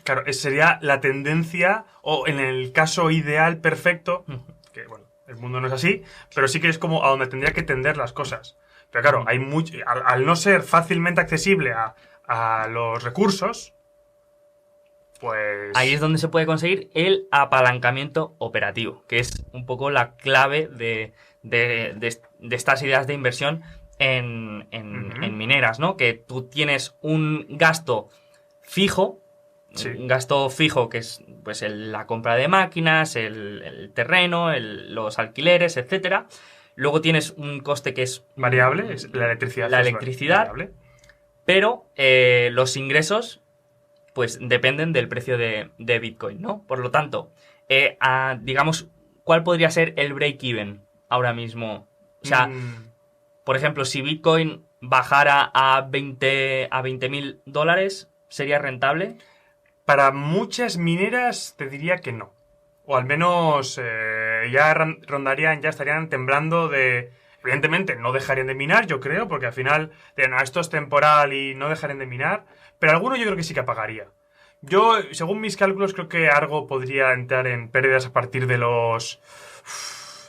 Claro, sería la tendencia, o en el caso ideal perfecto, que bueno, el mundo no es así, pero sí que es como a donde tendría que tender las cosas. Pero claro, hay al no ser fácilmente accesible a los recursos, Pues... Ahí es donde se puede conseguir el apalancamiento operativo, que es un poco la clave de estas ideas de inversión en mineras, ¿no? Que tú tienes un gasto fijo, Sí. un gasto fijo que es pues la compra de máquinas, el terreno, los alquileres, etcétera. Luego tienes un coste que es Variable, es la electricidad. La es electricidad, variable. pero los ingresos pues dependen del precio de Bitcoin, ¿no? Por lo tanto, digamos, ¿cuál podría ser el break-even ahora mismo? O sea, por ejemplo, si Bitcoin bajara a 20.000 dólares, ¿sería rentable? Para muchas mineras te diría que no. O al menos ya rondarían, ya estarían temblando de... Evidentemente no dejarían de minar, yo creo, porque al final esto es temporal y no dejarían de minar. Pero alguno yo creo que sí que apagaría. Yo, según mis cálculos, creo que Argo podría entrar en pérdidas a partir de los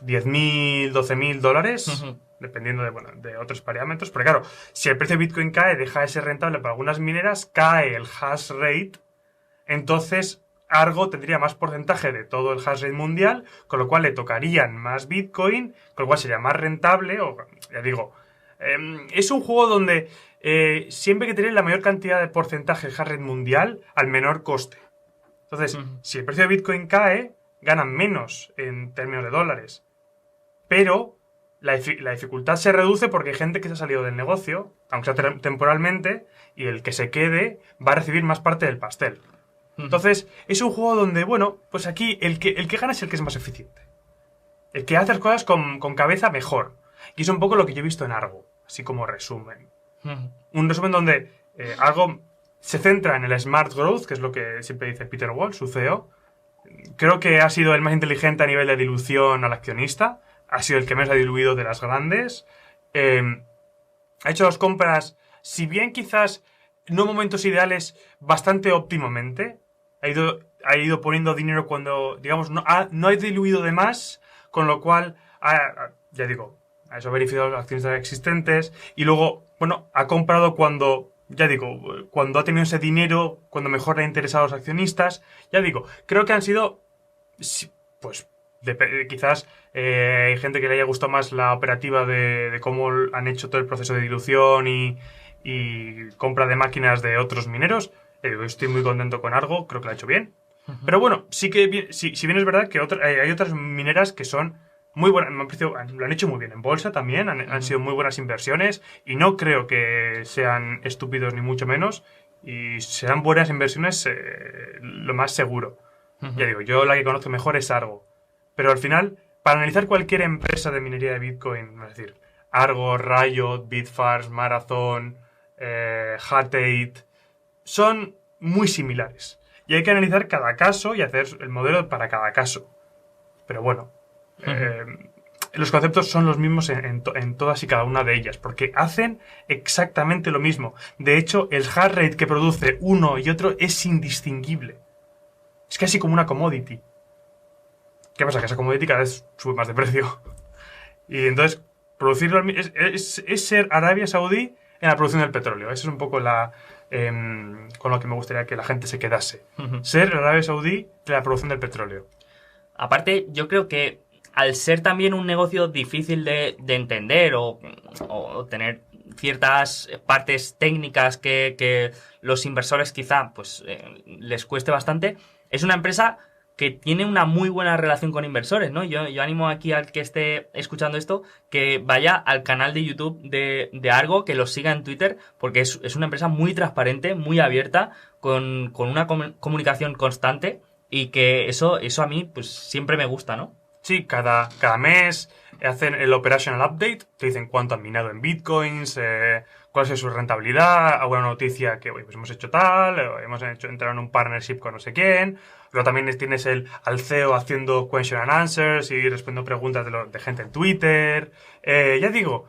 10.000, 12.000 dólares. Ujú. Dependiendo de otros parámetros. Pero claro, si el precio de Bitcoin cae, deja de ser rentable para algunas mineras, cae el hash rate. Entonces, Argo tendría más porcentaje de todo el hash rate mundial, con lo cual le tocarían más Bitcoin, con lo cual sería más rentable. O, ya digo, es un juego donde siempre hay que tener la mayor cantidad de porcentaje del hash rate mundial al menor coste. Entonces, si el precio de Bitcoin cae, ganan menos en términos de dólares. Pero la dificultad se reduce porque hay gente que se ha salido del negocio, aunque sea temporalmente, y el que se quede va a recibir más parte del pastel. Entonces, es un juego donde, bueno, pues aquí el que gana es el que es más eficiente. El que hace las cosas con cabeza mejor. Y es un poco lo que yo he visto en Argo, así como resumen. Un resumen donde Argo se centra en el Smart Growth, que es lo que siempre dice Peter Wall, su CEO. Creo que ha sido el más inteligente a nivel de dilución al accionista. Ha sido el que menos ha diluido de las grandes. Ha hecho las compras, si bien quizás no en momentos ideales, bastante óptimamente. Ha ido poniendo dinero cuando, digamos, no ha diluido de más, con lo cual, ya digo, ha eso verificado los accionistas existentes y luego, bueno, ha comprado cuando, ya digo, cuando ha tenido ese dinero, cuando mejor le ha interesado a los accionistas. Ya digo, creo que han sido, pues, quizás hay gente que le haya gustado más la operativa de cómo han hecho todo el proceso de dilución y compra de máquinas de otros mineros. Estoy muy contento con Argo, creo que lo ha hecho bien. Pero bueno, sí que si bien es verdad que hay otras mineras que son muy buenas, lo han hecho muy bien en bolsa también, han sido muy buenas inversiones y no creo que sean estúpidos ni mucho menos y serán buenas inversiones lo más seguro. Ya digo, yo la que conozco mejor es Argo. Pero al final, para analizar cualquier empresa de minería de Bitcoin, es decir, Argo, Riot, Bitfarms, Marathon, Hut 8, son muy similares. Y hay que analizar cada caso y hacer el modelo para cada caso. Pero bueno, los conceptos son los mismos en todas y cada una de ellas, porque hacen exactamente lo mismo. De hecho, el hash rate que produce uno y otro es indistinguible. Es casi como una commodity. ¿Qué pasa? Que esa commodity cada vez sube más de precio. Y entonces, producirlo es ser Arabia Saudí en la producción del petróleo. Esa es un poco con lo que me gustaría que la gente se quedase. Ser Arabia Saudí de la producción del petróleo. Aparte, yo creo que al ser también un negocio difícil de entender o tener ciertas partes técnicas que los inversores quizá pues les cueste bastante, es una empresa que tiene una muy buena relación con inversores, ¿no? Yo animo aquí al que esté escuchando esto que vaya al canal de YouTube de Argo, que los siga en Twitter, porque es una empresa muy transparente, muy abierta, con una comunicación constante y que eso a mí pues siempre me gusta, ¿no? Sí, cada mes hacen el operational update, te dicen cuánto han minado en bitcoins, cuál es su rentabilidad, alguna noticia que pues hemos hecho tal, hemos entrado en un partnership con no sé quién. Luego también tienes al CEO haciendo question and answers y respondiendo preguntas de gente en Twitter. Ya digo,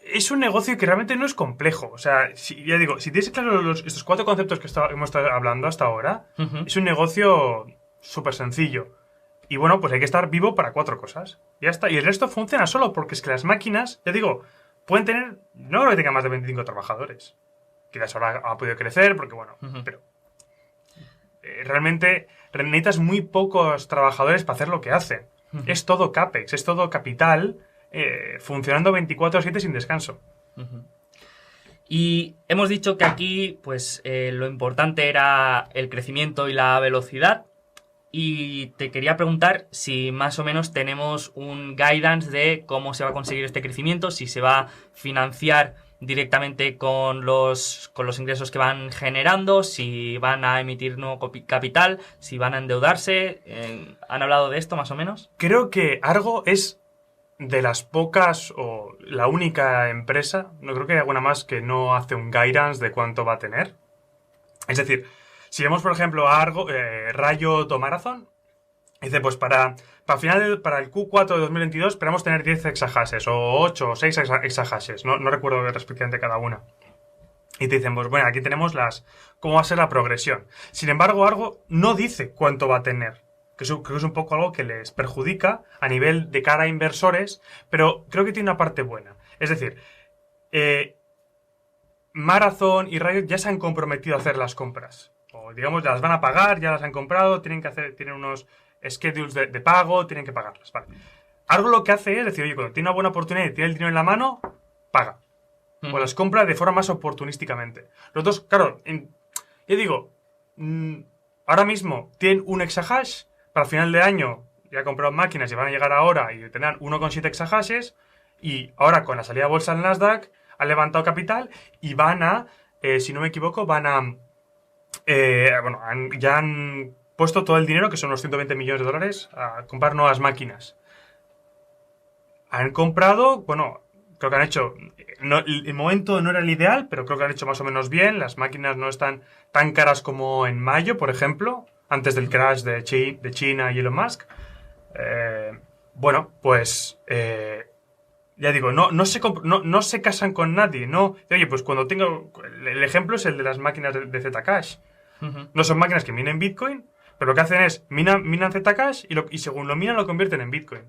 es un negocio que realmente no es complejo. O sea, ya digo, si tienes claro estos 4 conceptos que hemos estado hablando hasta ahora, es un negocio súper sencillo. Y bueno, pues hay que estar vivo para 4 cosas. Ya está. Y el resto funciona solo porque es que las máquinas, ya digo, pueden tener, no creo que tengan más de 25 trabajadores. Quizás ahora ha podido crecer porque bueno, pero realmente necesitas muy pocos trabajadores para hacer lo que hacen. Es todo CAPEX, es todo capital, funcionando 24/7 sin descanso. Y hemos dicho que aquí, pues, lo importante era el crecimiento y la velocidad. Y te quería preguntar si más o menos tenemos un guidance de cómo se va a conseguir este crecimiento, si se va a financiar directamente con los ingresos que van generando, si van a emitir nuevo capital, si van a endeudarse. ¿Han hablado de esto más o menos? Creo que Argo es de las pocas o la única empresa, no creo que haya alguna más que no hace un guidance de cuánto va a tener. Es decir, si vemos, por ejemplo, a Argo, Riot o Marathon, dice, pues para el Q4 de 2022 esperamos tener 10 exahashes, o 8 o 6 exahashes, no recuerdo respectivamente cada una. Y te dicen, pues bueno, aquí tenemos cómo va a ser la progresión. Sin embargo, Argo no dice cuánto va a tener, que creo que es un poco algo que les perjudica a nivel de cara a inversores, pero creo que tiene una parte buena. Es decir, Marathon y Riot ya se han comprometido a hacer las compras. O digamos, las van a pagar, ya las han comprado, tienen unos schedules de pago, tienen que pagarlas. Vale. Algo lo que hace es decir, oye, cuando tiene una buena oportunidad y tiene el dinero en la mano, paga. O las compra de forma más oportunísticamente. Los dos, claro, yo digo, ahora mismo tienen un exahash, para el final de año ya compraron máquinas y van a llegar ahora y tendrán 1,7 exahashes, y ahora con la salida a bolsa en Nasdaq han levantado capital y van a, si no me equivoco, ya han puesto todo el dinero, que son unos 120 millones de dólares, a comprar nuevas máquinas. Han comprado, bueno, creo que han hecho, el momento no era el ideal, pero creo que han hecho más o menos bien. Las máquinas no están tan caras como en mayo, por ejemplo, antes del crash de China y Elon Musk. Bueno, pues ya digo, no se casan con nadie, ¿no? Oye, pues cuando tengo, el ejemplo es el de las máquinas de Zcash. No son máquinas que minen Bitcoin, pero lo que hacen es minan Zcash y según lo minan lo convierten en Bitcoin.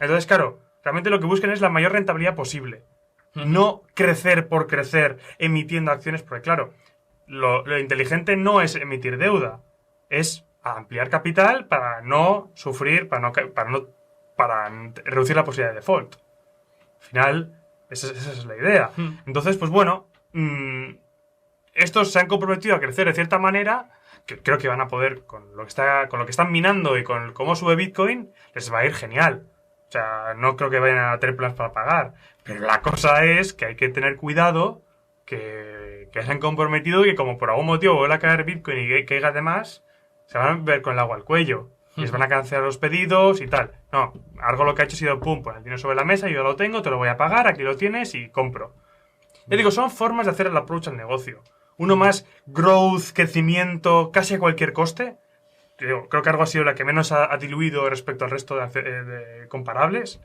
Entonces, claro, realmente lo que buscan es la mayor rentabilidad posible. No crecer por crecer emitiendo acciones, porque claro, lo inteligente no es emitir deuda, es ampliar capital para no sufrir, para reducir la posibilidad de default. Al final, esa es la idea. Entonces, pues bueno, estos se han comprometido a crecer de cierta manera, que creo que van a poder, con lo que están minando y con cómo sube Bitcoin, les va a ir genial. O sea, no creo que vayan a tener planes para pagar. Pero la cosa es que hay que tener cuidado, que se han comprometido y que como por algún motivo vuelva a caer Bitcoin y caiga de más, se van a ver con el agua al cuello. Y les van a cancelar los pedidos y tal. No, algo lo que ha hecho ha sido, pum, pon el dinero sobre la mesa, yo lo tengo, te lo voy a pagar, aquí lo tienes y compro. Ya digo, son formas de hacer el approach al negocio. Uno más growth, crecimiento, casi a cualquier coste. Creo que Argo ha sido la que menos ha diluido respecto al resto de comparables.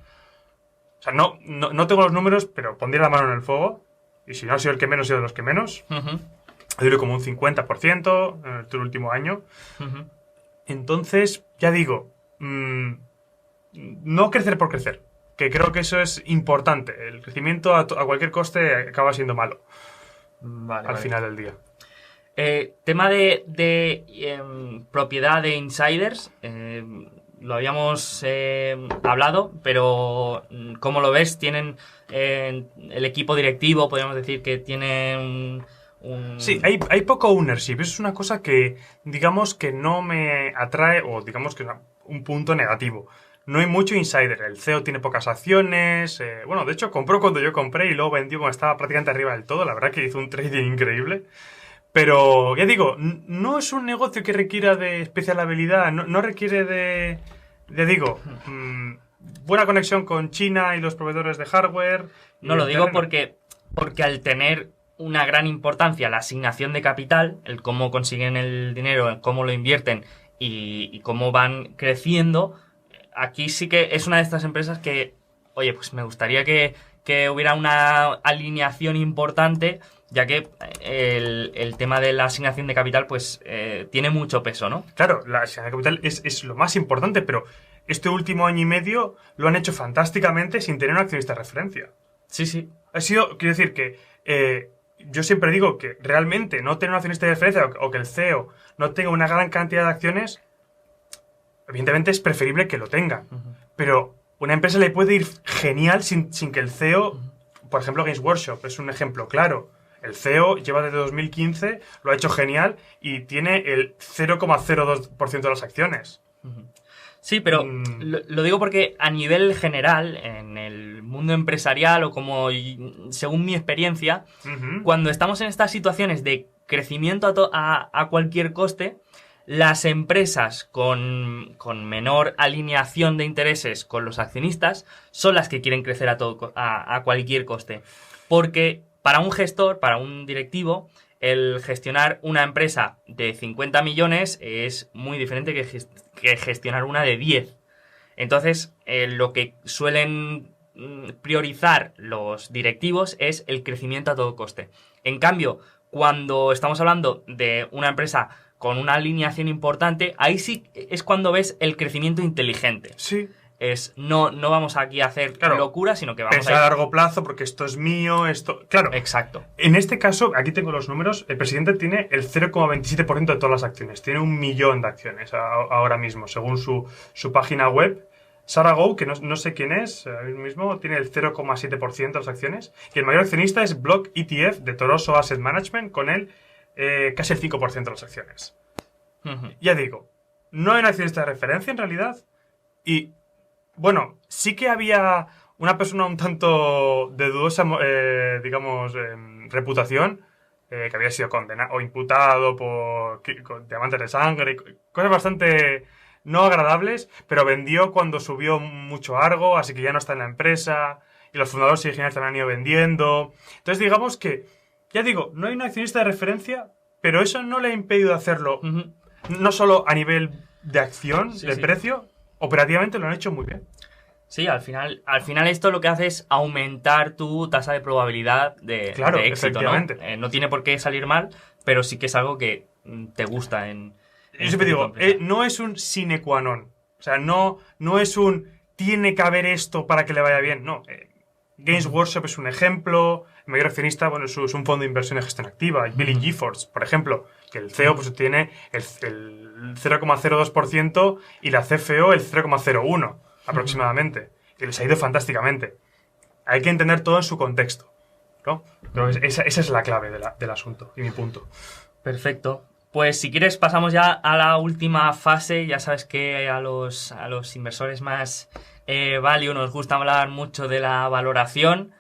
O sea, no tengo los números, pero pondría la mano en el fuego. Y si no ha sido el que menos, ha sido de los que menos. Ha diluido como un 50% en el último año. Entonces, ya digo, no crecer por crecer. Que creo que eso es importante. El crecimiento a cualquier coste acaba siendo malo. Al final del día. Tema de propiedad de insiders, lo habíamos hablado, pero ¿cómo lo ves? ¿Tienen el equipo directivo, podríamos decir que tienen Sí, hay poco ownership. Eso es una cosa que, digamos, que no me atrae, o digamos que es un punto negativo. No hay mucho insider. El CEO tiene pocas acciones. Bueno, de hecho, compró cuando yo compré y luego vendió cuando estaba prácticamente arriba del todo. La verdad que hizo un trading increíble. Pero, ya digo, no es un negocio que requiera de especial habilidad. No requiere de buena conexión con China y los proveedores de hardware. No lo digo porque al tener una gran importancia la asignación de capital, el cómo consiguen el dinero, el cómo lo invierten y cómo van creciendo, aquí sí que es una de estas empresas que, oye, pues me gustaría que hubiera una alineación importante, ya que el tema de la asignación de capital pues tiene mucho peso, ¿no? Claro, la asignación de capital es lo más importante, pero este último año y medio lo han hecho fantásticamente sin tener un accionista de referencia. Sí. Quiero decir que yo siempre digo que realmente no tener un accionista de referencia o que el CEO no tenga una gran cantidad de acciones, evidentemente es preferible que lo tenga. Pero una empresa le puede ir genial sin que el CEO, por ejemplo, Games Workshop es un ejemplo claro. El CEO lleva desde 2015, lo ha hecho genial y tiene el 0,02% de las acciones. Sí, pero lo digo porque a nivel general, en el mundo empresarial o como según mi experiencia, cuando estamos en estas situaciones de crecimiento a cualquier coste, las empresas con menor alineación de intereses con los accionistas son las que quieren crecer a cualquier coste. Porque para un gestor, para un directivo, el gestionar una empresa de 50 millones es muy diferente que gestionar una de 10. Entonces, lo que suelen priorizar los directivos es el crecimiento a todo coste. En cambio, cuando estamos hablando de una empresa con una alineación importante, ahí sí es cuando ves el crecimiento inteligente. Sí. No vamos aquí a hacer locura, sino que vamos pensar a largo plazo porque esto es mío, esto... Claro. Exacto. En este caso, aquí tengo los números, el presidente tiene el 0,27% de todas las acciones. Tiene 1 millón de acciones ahora mismo, según su página web. Sarah Go, que no sé quién es, ahora mismo tiene el 0,7% de las acciones. Y el mayor accionista es Block ETF de Toroso Asset Management, con él casi el 5% de las acciones. Ya digo, no hay un accionista de referencia en realidad. Y, bueno, sí que había una persona un tanto de dudosa, reputación, que había sido condenado o imputado con diamantes de sangre, cosas bastante no agradables, pero vendió cuando subió mucho Argo, así que ya no está en la empresa, y los fundadores originales también han ido vendiendo. Entonces, digamos que, ya digo, no hay un accionista de referencia, pero eso no le ha impedido hacerlo, no solo a nivel de acción, precio, operativamente lo han hecho muy bien. Sí, al final esto lo que hace es aumentar tu tasa de probabilidad de éxito, ¿no? No tiene por qué salir mal, pero sí que es algo que te gusta Yo siempre digo, no es un sine qua non. O sea, no es un tiene que haber esto para que le vaya bien. No. Games Workshop es un ejemplo. El mayor accionista, bueno, es un fondo de inversión de gestión activa. Billy GeForce, por ejemplo, que el CEO pues tiene el 0,02% y la CFO el 0,01% aproximadamente. Que les ha ido fantásticamente. Hay que entender todo en su contexto, ¿no? Esa es la clave del asunto y mi punto. Perfecto. Pues si quieres pasamos ya a la última fase. Ya sabes que a los inversores más value nos gusta hablar mucho de la valoración.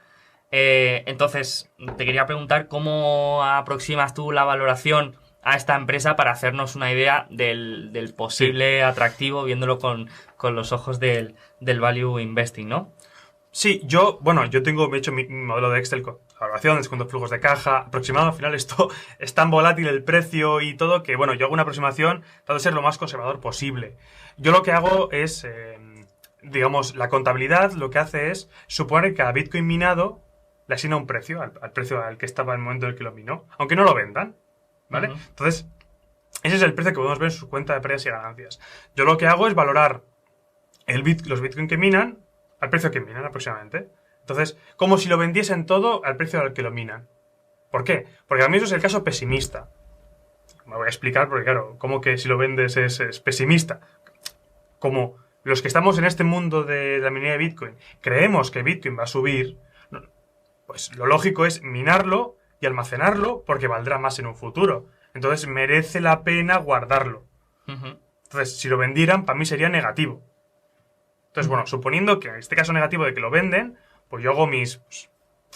Entonces, te quería preguntar cómo aproximas tú la valoración a esta empresa para hacernos una idea del posible atractivo viéndolo con los ojos del value investing, ¿no? Sí, me he hecho mi modelo de Excel con valoración, descuento flujos de caja, aproximado. Al final esto es tan volátil el precio y todo que, bueno, yo hago una aproximación, trato de ser lo más conservador posible. Yo lo que hago es, la contabilidad lo que hace es suponer que cada Bitcoin minado le asigna un precio, al precio al que estaba en el momento en el que lo minó, aunque no lo vendan, ¿vale? Entonces, ese es el precio que podemos ver en su cuenta de pérdidas y ganancias. Yo lo que hago es valorar los Bitcoin que minan al precio que minan aproximadamente. Entonces, como si lo vendiesen todo al precio al que lo minan. ¿Por qué? Porque a mí eso es el caso pesimista. Me voy a explicar porque, claro, ¿cómo que si lo vendes es pesimista? Como los que estamos en este mundo de la minería de Bitcoin creemos que Bitcoin va a subir, pues lo lógico es minarlo y almacenarlo porque valdrá más en un futuro. Entonces merece la pena guardarlo. Entonces, si lo vendieran, para mí sería negativo. Entonces, bueno, suponiendo que en este caso negativo de que lo venden, pues yo hago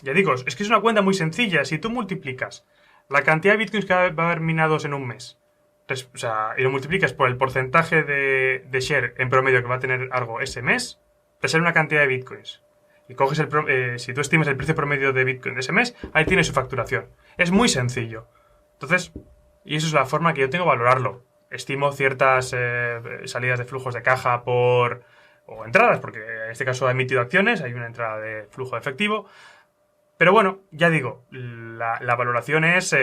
ya digo, es que es una cuenta muy sencilla. Si tú multiplicas la cantidad de bitcoins que va a haber minados en un mes, y lo multiplicas por el porcentaje de share en promedio que va a tener algo ese mes, te sale una cantidad de bitcoins. Y coges si tú estimas el precio promedio de bitcoin de ese mes, ahí tienes su facturación. Es muy sencillo. Entonces, y eso es la forma que yo tengo de valorarlo. Estimo ciertas salidas de flujos de caja o entradas, porque en este caso ha emitido acciones, hay una entrada de flujo de efectivo. Pero bueno, ya digo, la valoración es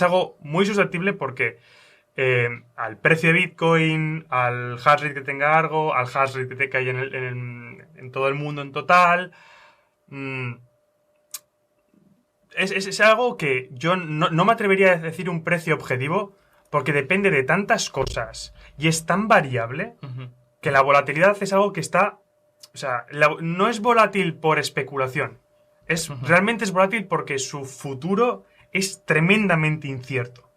algo muy susceptible porque al precio de Bitcoin, al hash rate que tenga algo, al hash rate que hay en todo el mundo en total, es algo que yo no me atrevería a decir un precio objetivo porque depende de tantas cosas y es tan variable que la volatilidad es algo que está... O sea, no es volátil por especulación. Realmente es volátil porque su futuro es tremendamente incierto.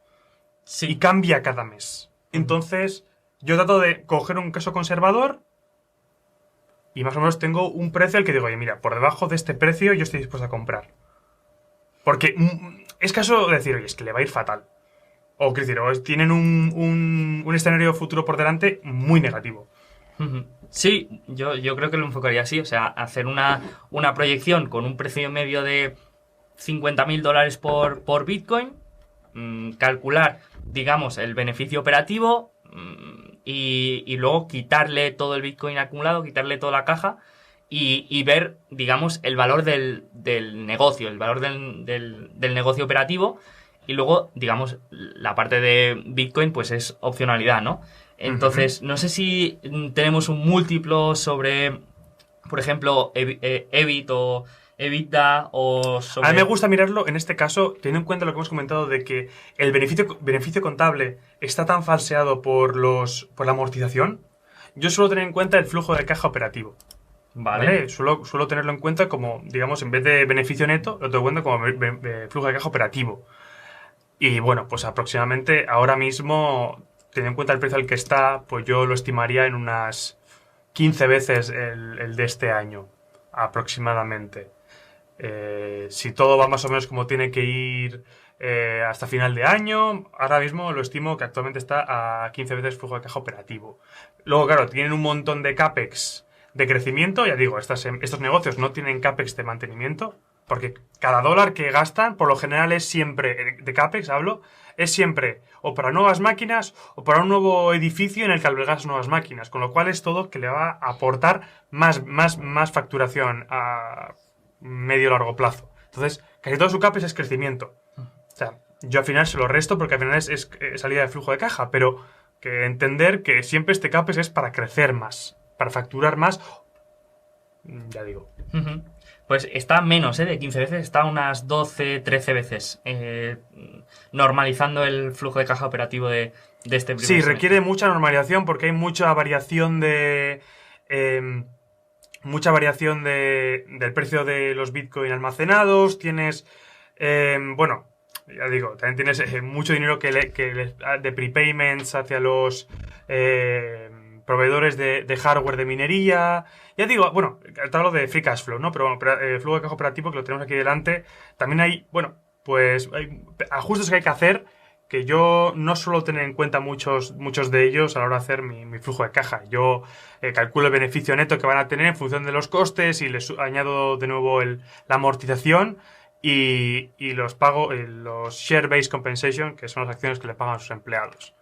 Sí. Y cambia cada mes. Entonces, yo trato de coger un caso conservador y más o menos tengo un precio al que digo, oye, mira, por debajo de este precio yo estoy dispuesto a comprar. Porque es caso de decir, oye, es que le va a ir fatal. O, quiero decir, o tienen un escenario futuro por delante muy negativo. Sí, yo creo que lo enfocaría así. O sea, hacer una proyección con un precio medio de $50,000 por Bitcoin, calcular, digamos, el beneficio operativo y luego quitarle todo el Bitcoin acumulado, quitarle toda la caja y ver, digamos, el valor del negocio, el valor del negocio operativo. Y luego, digamos, la parte de Bitcoin, pues es opcionalidad, ¿no? Entonces, no sé si tenemos un múltiplo sobre, por ejemplo, EBIT o EBITDA o sobre... A mí me gusta mirarlo, en este caso, teniendo en cuenta lo que hemos comentado de que el beneficio contable está tan falseado por la amortización, yo suelo tener en cuenta el flujo de caja operativo. Vale. Suelo tenerlo en cuenta como, digamos, en vez de beneficio neto, lo tengo en cuenta como flujo de caja operativo. Y bueno, pues aproximadamente ahora mismo, teniendo en cuenta el precio al que está, pues yo lo estimaría en unas 15 veces el de este año, aproximadamente. Si todo va más o menos como tiene que ir hasta final de año, ahora mismo lo estimo que actualmente está a 15 veces flujo de caja operativo. Luego, claro, tienen un montón de CAPEX de crecimiento, ya digo, estos negocios no tienen CAPEX de mantenimiento, porque cada dólar que gastan, por lo general es siempre, de CAPEX hablo, es siempre o para nuevas máquinas o para un nuevo edificio en el que albergas nuevas máquinas, con lo cual es todo que le va a aportar más facturación a medio largo plazo. Entonces, casi todo su CAPEX es crecimiento. O sea, yo al final se lo resto porque al final es salida de flujo de caja, pero que entender que siempre este CAPEX es para crecer más, para facturar más, ya digo. Pues está menos, de 15 veces, está unas 12, 13 veces, normalizando el flujo de caja operativo de este primer semestre. Requiere mucha normalización porque hay mucha variación del precio de los Bitcoin almacenados. Tienes, bueno, ya digo, también tienes mucho dinero de prepayments hacia los proveedores de hardware de minería. Ya digo, bueno, te hablo de free cash flow, ¿no? Pero flujo de caja operativo, que lo tenemos aquí delante, también hay, bueno, pues hay ajustes que hay que hacer que yo no suelo tener en cuenta muchos de ellos a la hora de hacer mi flujo de caja. Yo calculo el beneficio neto que van a tener en función de los costes y les añado de nuevo la amortización y los pago, los share-based compensation, que son las acciones que le pagan a sus empleados.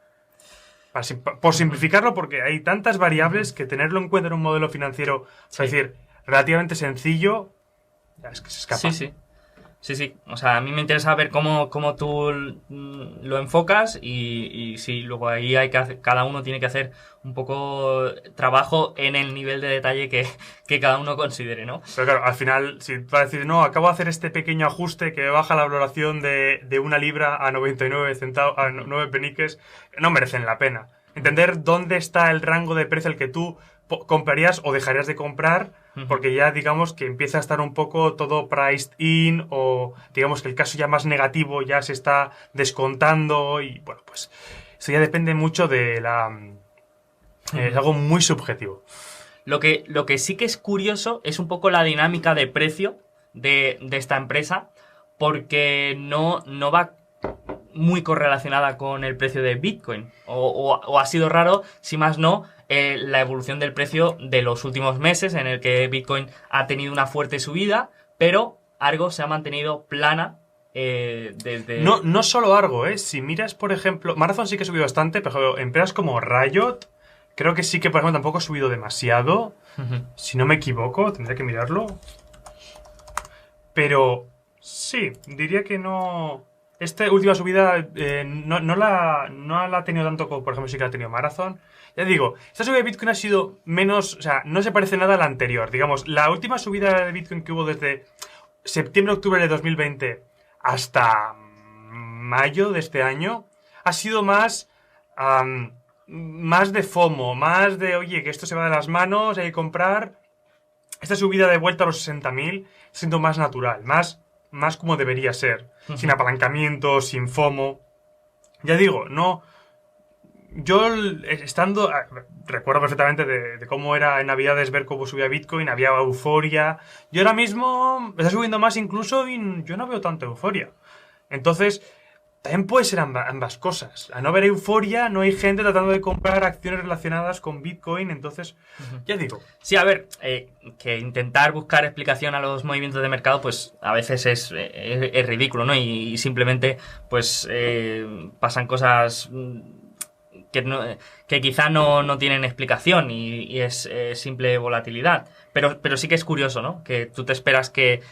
Por simplificarlo, porque hay tantas variables que tenerlo en cuenta en un modelo financiero, es decir, relativamente sencillo, ya es que se escapa. Sí. O sea, a mí me interesa ver cómo tú lo enfocas y sí, luego ahí hay que hacer, cada uno tiene que hacer un poco trabajo en el nivel de detalle que cada uno considere, ¿no? Pero claro, al final, si vas a decir, no, acabo de hacer este pequeño ajuste que baja la valoración de una libra a 99 centavos, a 9 peniques, no merecen la pena. Entender dónde está el rango de precio al que tú comprarías o dejarías de comprar, porque ya digamos que empieza a estar un poco todo priced in, o digamos que el caso ya más negativo ya se está descontando y bueno, pues eso ya depende mucho de es algo muy subjetivo. Lo que sí que es curioso es un poco la dinámica de precio de esta empresa, porque no va muy correlacionada con el precio de Bitcoin, o ha sido raro, si más no, la evolución del precio de los últimos meses, en el que Bitcoin ha tenido una fuerte subida, pero Argo se ha mantenido plana desde... No solo Argo, si miras, por ejemplo, Marathon sí que ha subido bastante, pero empresas como Riot, creo que sí que, por ejemplo, tampoco ha subido demasiado, si no me equivoco, tendría que mirarlo, pero sí, diría que no... Esta última subida no la ha tenido tanto como, por ejemplo, sí que la ha tenido Marathon. Ya digo, esta subida de Bitcoin ha sido menos... O sea, no se parece nada a la anterior. Digamos, la última subida de Bitcoin que hubo desde septiembre-octubre de 2020 hasta mayo de este año ha sido más de FOMO, más de, oye, que esto se va de las manos, hay que comprar. Esta subida de vuelta a los 60.000 siendo más natural, más como debería ser, sin apalancamiento, sin FOMO. Ya digo, no... Yo, recuerdo perfectamente de cómo era en Navidades ver cómo subía Bitcoin, había euforia. Yo ahora mismo está subiendo más incluso y yo no veo tanta euforia. Entonces, también puede ser ambas cosas. A no haber euforia, no hay gente tratando de comprar acciones relacionadas con Bitcoin, entonces, ya digo. Sí, a ver, que intentar buscar explicación a los movimientos de mercado, pues a veces es ridículo, ¿no? Y simplemente, pues, pasan cosas que quizá no tienen explicación y es simple volatilidad. Pero sí que es curioso, ¿no? Que tú te esperas que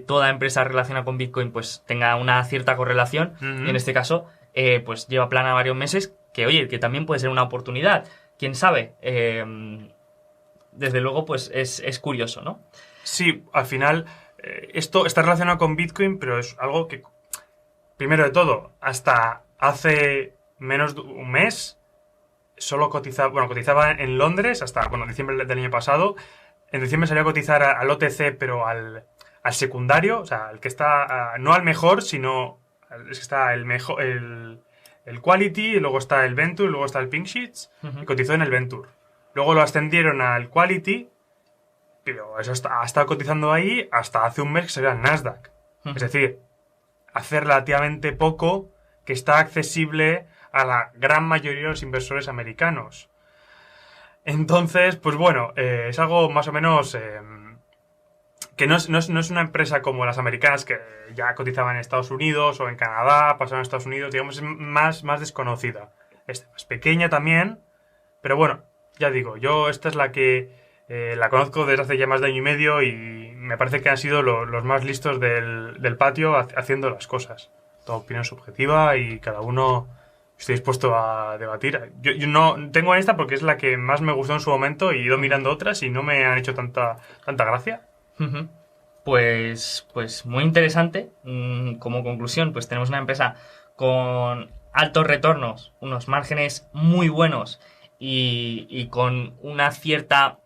toda empresa relacionada con Bitcoin pues tenga una cierta correlación y en este caso pues lleva plana varios meses que, oye, que también puede ser una oportunidad. ¿Quién sabe? Desde luego pues es curioso, ¿no? Sí, al final esto está relacionado con Bitcoin, pero es algo que, primero de todo, hasta hace menos de un mes solo cotizaba en Londres hasta, diciembre del año pasado. En diciembre salió a cotizar al OTC, pero al secundario, o sea, al que está, no al mejor, sino, es que está el mejor, el Quality, y luego está el Venture, y luego está el Pink Sheets, y cotizó en el Venture. Luego lo ascendieron al Quality, pero eso ha estado cotizando ahí hasta hace un mes que salió al Nasdaq. Es decir, hace relativamente poco que está accesible a la gran mayoría de los inversores americanos. Entonces, pues bueno, es algo más o menos que no es una empresa como las americanas que ya cotizaban en Estados Unidos o en Canadá, pasaron a Estados Unidos, digamos, es más desconocida. Es más pequeña también, pero bueno, ya digo, yo esta es la que la conozco desde hace ya más de año y medio y me parece que han sido los más listos del patio haciendo las cosas. Toda opinión subjetiva y cada uno... Estoy dispuesto a debatir. Yo no tengo esta porque es la que más me gustó en su momento y he ido mirando otras y no me han hecho tanta gracia. Pues muy interesante. Como conclusión, pues tenemos una empresa con altos retornos, unos márgenes muy buenos y con una cierta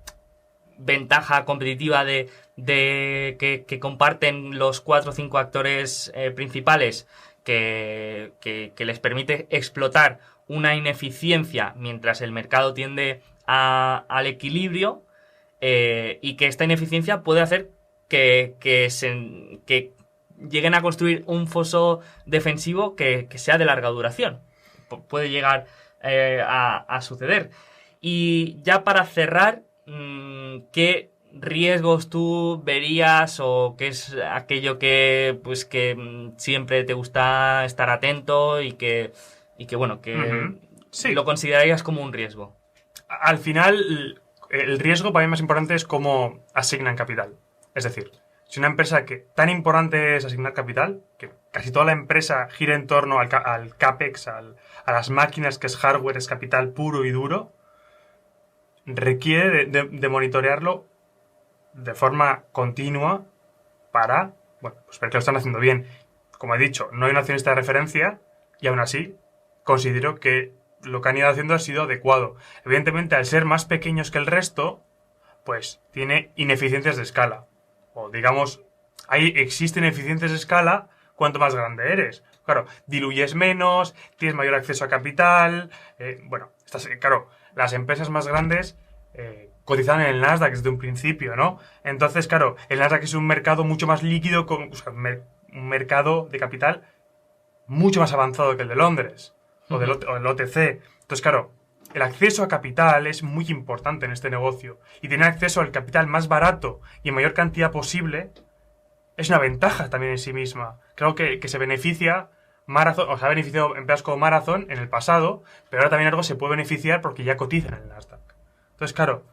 ventaja competitiva de que comparten los 4 o 5 actores principales que les permite explotar una ineficiencia mientras el mercado tiende al equilibrio y que esta ineficiencia puede hacer que lleguen a construir un foso defensivo que sea de larga duración. Puede llegar a suceder. Y ya para cerrar, ¿qué riesgos tú verías o qué es aquello que siempre te gusta estar atento y que bueno, que sí, lo considerarías como un riesgo? Al final, el riesgo para mí más importante es cómo asignan capital. Es decir, si una empresa que tan importante es asignar capital, que casi toda la empresa gira en torno al CAPEX, a las máquinas, que es hardware, es capital puro y duro, requiere de monitorearlo de forma continua para, bueno, pues ver que lo están haciendo bien. Como he dicho, no hay un accionista de referencia y aún así considero que lo que han ido haciendo ha sido adecuado. Evidentemente, al ser más pequeños que el resto, pues tiene ineficiencias de escala. O digamos, ahí existen eficiencias de escala cuanto más grande eres. Claro, diluyes menos, tienes mayor acceso a capital. Claro, las empresas más grandes cotizan en el Nasdaq desde un principio, ¿no? Entonces, claro, el Nasdaq es un mercado mucho más líquido, un mercado de capital mucho más avanzado que el de Londres o el OTC. Entonces, claro, el acceso a capital es muy importante en este negocio y tener acceso al capital más barato y en mayor cantidad posible es una ventaja también en sí misma. Creo que se beneficia Marathon, o se ha beneficiado empresas como Marathon en el pasado, pero ahora también algo se puede beneficiar porque ya cotizan en el Nasdaq. Entonces, claro,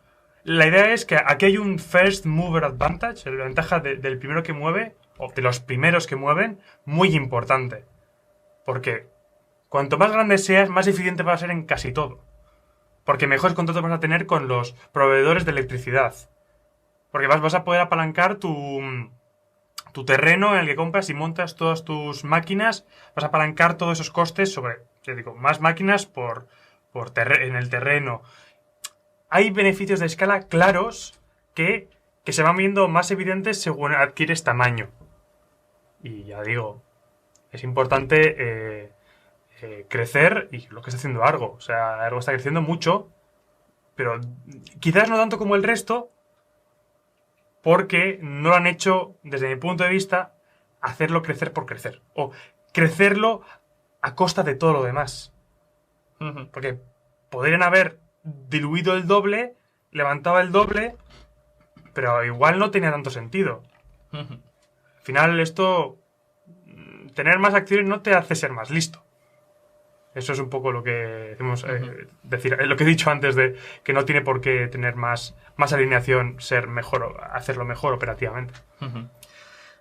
la idea es que aquí hay un first mover advantage, la ventaja del primero que mueve, o de los primeros que mueven, muy importante. Porque cuanto más grande seas, más eficiente vas a ser en casi todo. Porque mejores contratos vas a tener con los proveedores de electricidad. Porque vas a poder apalancar tu tu terreno en el que compras y montas todas tus máquinas, vas a apalancar todos esos costes sobre, te digo, más máquinas en el terreno. Hay beneficios de escala claros que se van viendo más evidentes según adquieres tamaño. Y ya digo, es importante crecer, y lo que está haciendo Argo. O sea, Argo está creciendo mucho, pero quizás no tanto como el resto, porque no lo han hecho, desde mi punto de vista, hacerlo crecer por crecer. O crecerlo a costa de todo lo demás. Porque podrían haber diluido el doble, levantado el doble, pero igual no tenía tanto sentido. Al final esto, tener más acciones no te hace ser más listo. Eso es un poco lo que decimos, decir, lo que he dicho antes de que no tiene por qué tener más alineación, ser mejor, hacerlo mejor operativamente.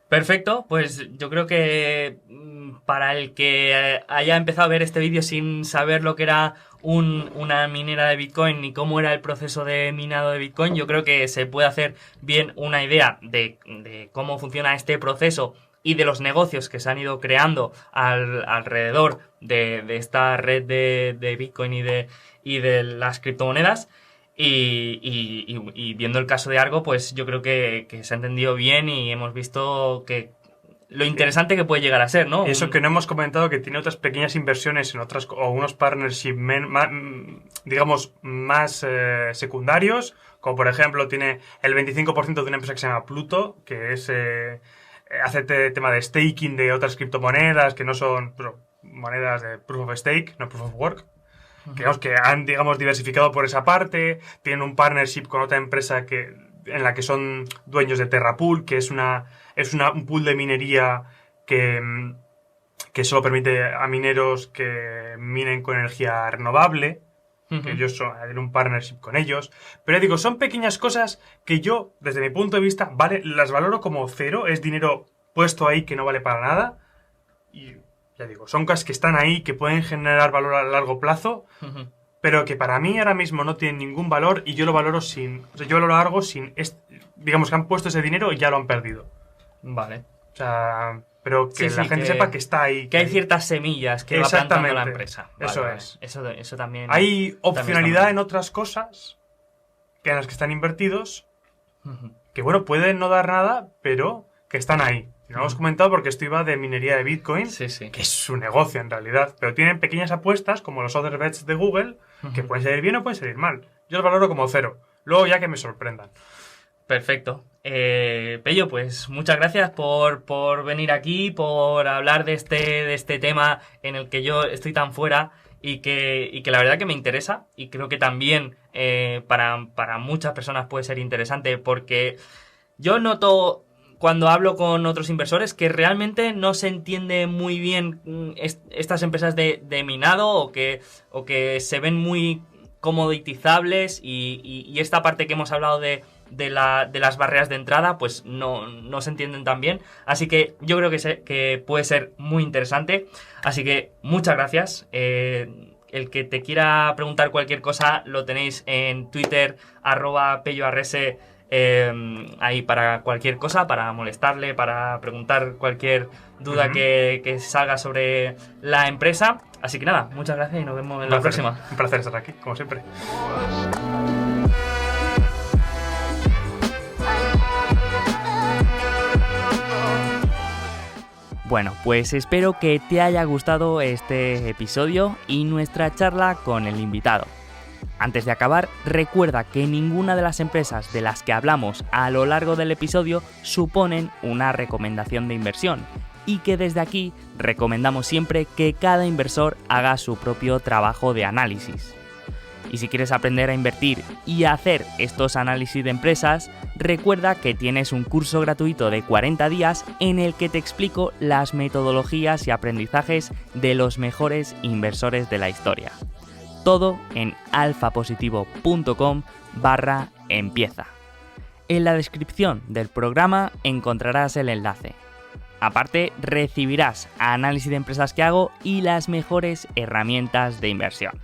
Perfecto, pues yo creo que para el que haya empezado a ver este vídeo sin saber lo que era una minera de Bitcoin ni cómo era el proceso de minado de Bitcoin, yo creo que se puede hacer bien una idea de cómo funciona este proceso y de los negocios que se han ido creando alrededor de esta red de Bitcoin y de las criptomonedas. Y viendo el caso de Argo, pues yo creo que se ha entendido bien y hemos visto que lo interesante que puede llegar a ser, ¿no? Eso que no hemos comentado, que tiene otras pequeñas inversiones en otras, o unos partnerships digamos más secundarios, como por ejemplo tiene el 25% de una empresa que se llama Pluto, que es hace tema de staking de otras criptomonedas que no son monedas de proof of stake, no proof of work. Que han, digamos, diversificado por esa parte. Tienen un partnership con otra empresa en la que son dueños de Terrapool, que es un pool de minería que solo permite a mineros que minen con energía renovable. Que ellos tienen un partnership con ellos. Pero digo, son pequeñas cosas que yo, desde mi punto de vista, las valoro como cero. Es dinero puesto ahí que no vale para nada. Y ya digo, son cosas que están ahí, que pueden generar valor a largo plazo, pero que para mí ahora mismo no tienen ningún valor y yo lo valoro yo valoro algo sin... digamos que han puesto ese dinero y ya lo han perdido. Vale. O sea, pero que la gente sepa que está ahí. Que hay ciertas semillas que va plantando la empresa. Vale, es. Eso también... Hay opcionalidad en otras cosas en las que están invertidos, que bueno, pueden no dar nada, pero que están ahí. Lo hemos comentado porque esto iba de minería de Bitcoin, que es su negocio en realidad. Pero tienen pequeñas apuestas, como los other bets de Google, que pueden salir bien o pueden salir mal. Yo los valoro como cero. Luego ya que me sorprendan. Perfecto. Pello, pues muchas gracias por venir aquí, por hablar de este tema en el que yo estoy tan fuera y que la verdad que me interesa. Y creo que también para muchas personas puede ser interesante, porque yo noto, cuando hablo con otros inversores, que realmente no se entiende muy bien estas empresas de minado o que se ven muy comoditizables y esta parte que hemos hablado de las barreras de entrada, pues no se entienden tan bien. Así que yo creo que puede ser muy interesante. Así que muchas gracias. El que te quiera preguntar cualquier cosa lo tenéis en Twitter, @pelloarrese. Ahí para cualquier cosa, para molestarle, para preguntar cualquier duda que salga sobre la empresa. Así que nada, muchas gracias y nos vemos en la próxima. Un placer estar aquí, como siempre. Bueno, pues espero que te haya gustado este episodio y nuestra charla con el invitado. Antes de acabar, recuerda que ninguna de las empresas de las que hablamos a lo largo del episodio suponen una recomendación de inversión y que desde aquí recomendamos siempre que cada inversor haga su propio trabajo de análisis. Y si quieres aprender a invertir y a hacer estos análisis de empresas, recuerda que tienes un curso gratuito de 40 días en el que te explico las metodologías y aprendizajes de los mejores inversores de la historia. Todo en alfapositivo.com/empieza. En la descripción del programa encontrarás el enlace. Aparte, recibirás análisis de empresas que hago y las mejores herramientas de inversión.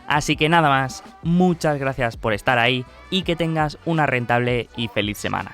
Así que nada más, muchas gracias por estar ahí y que tengas una rentable y feliz semana.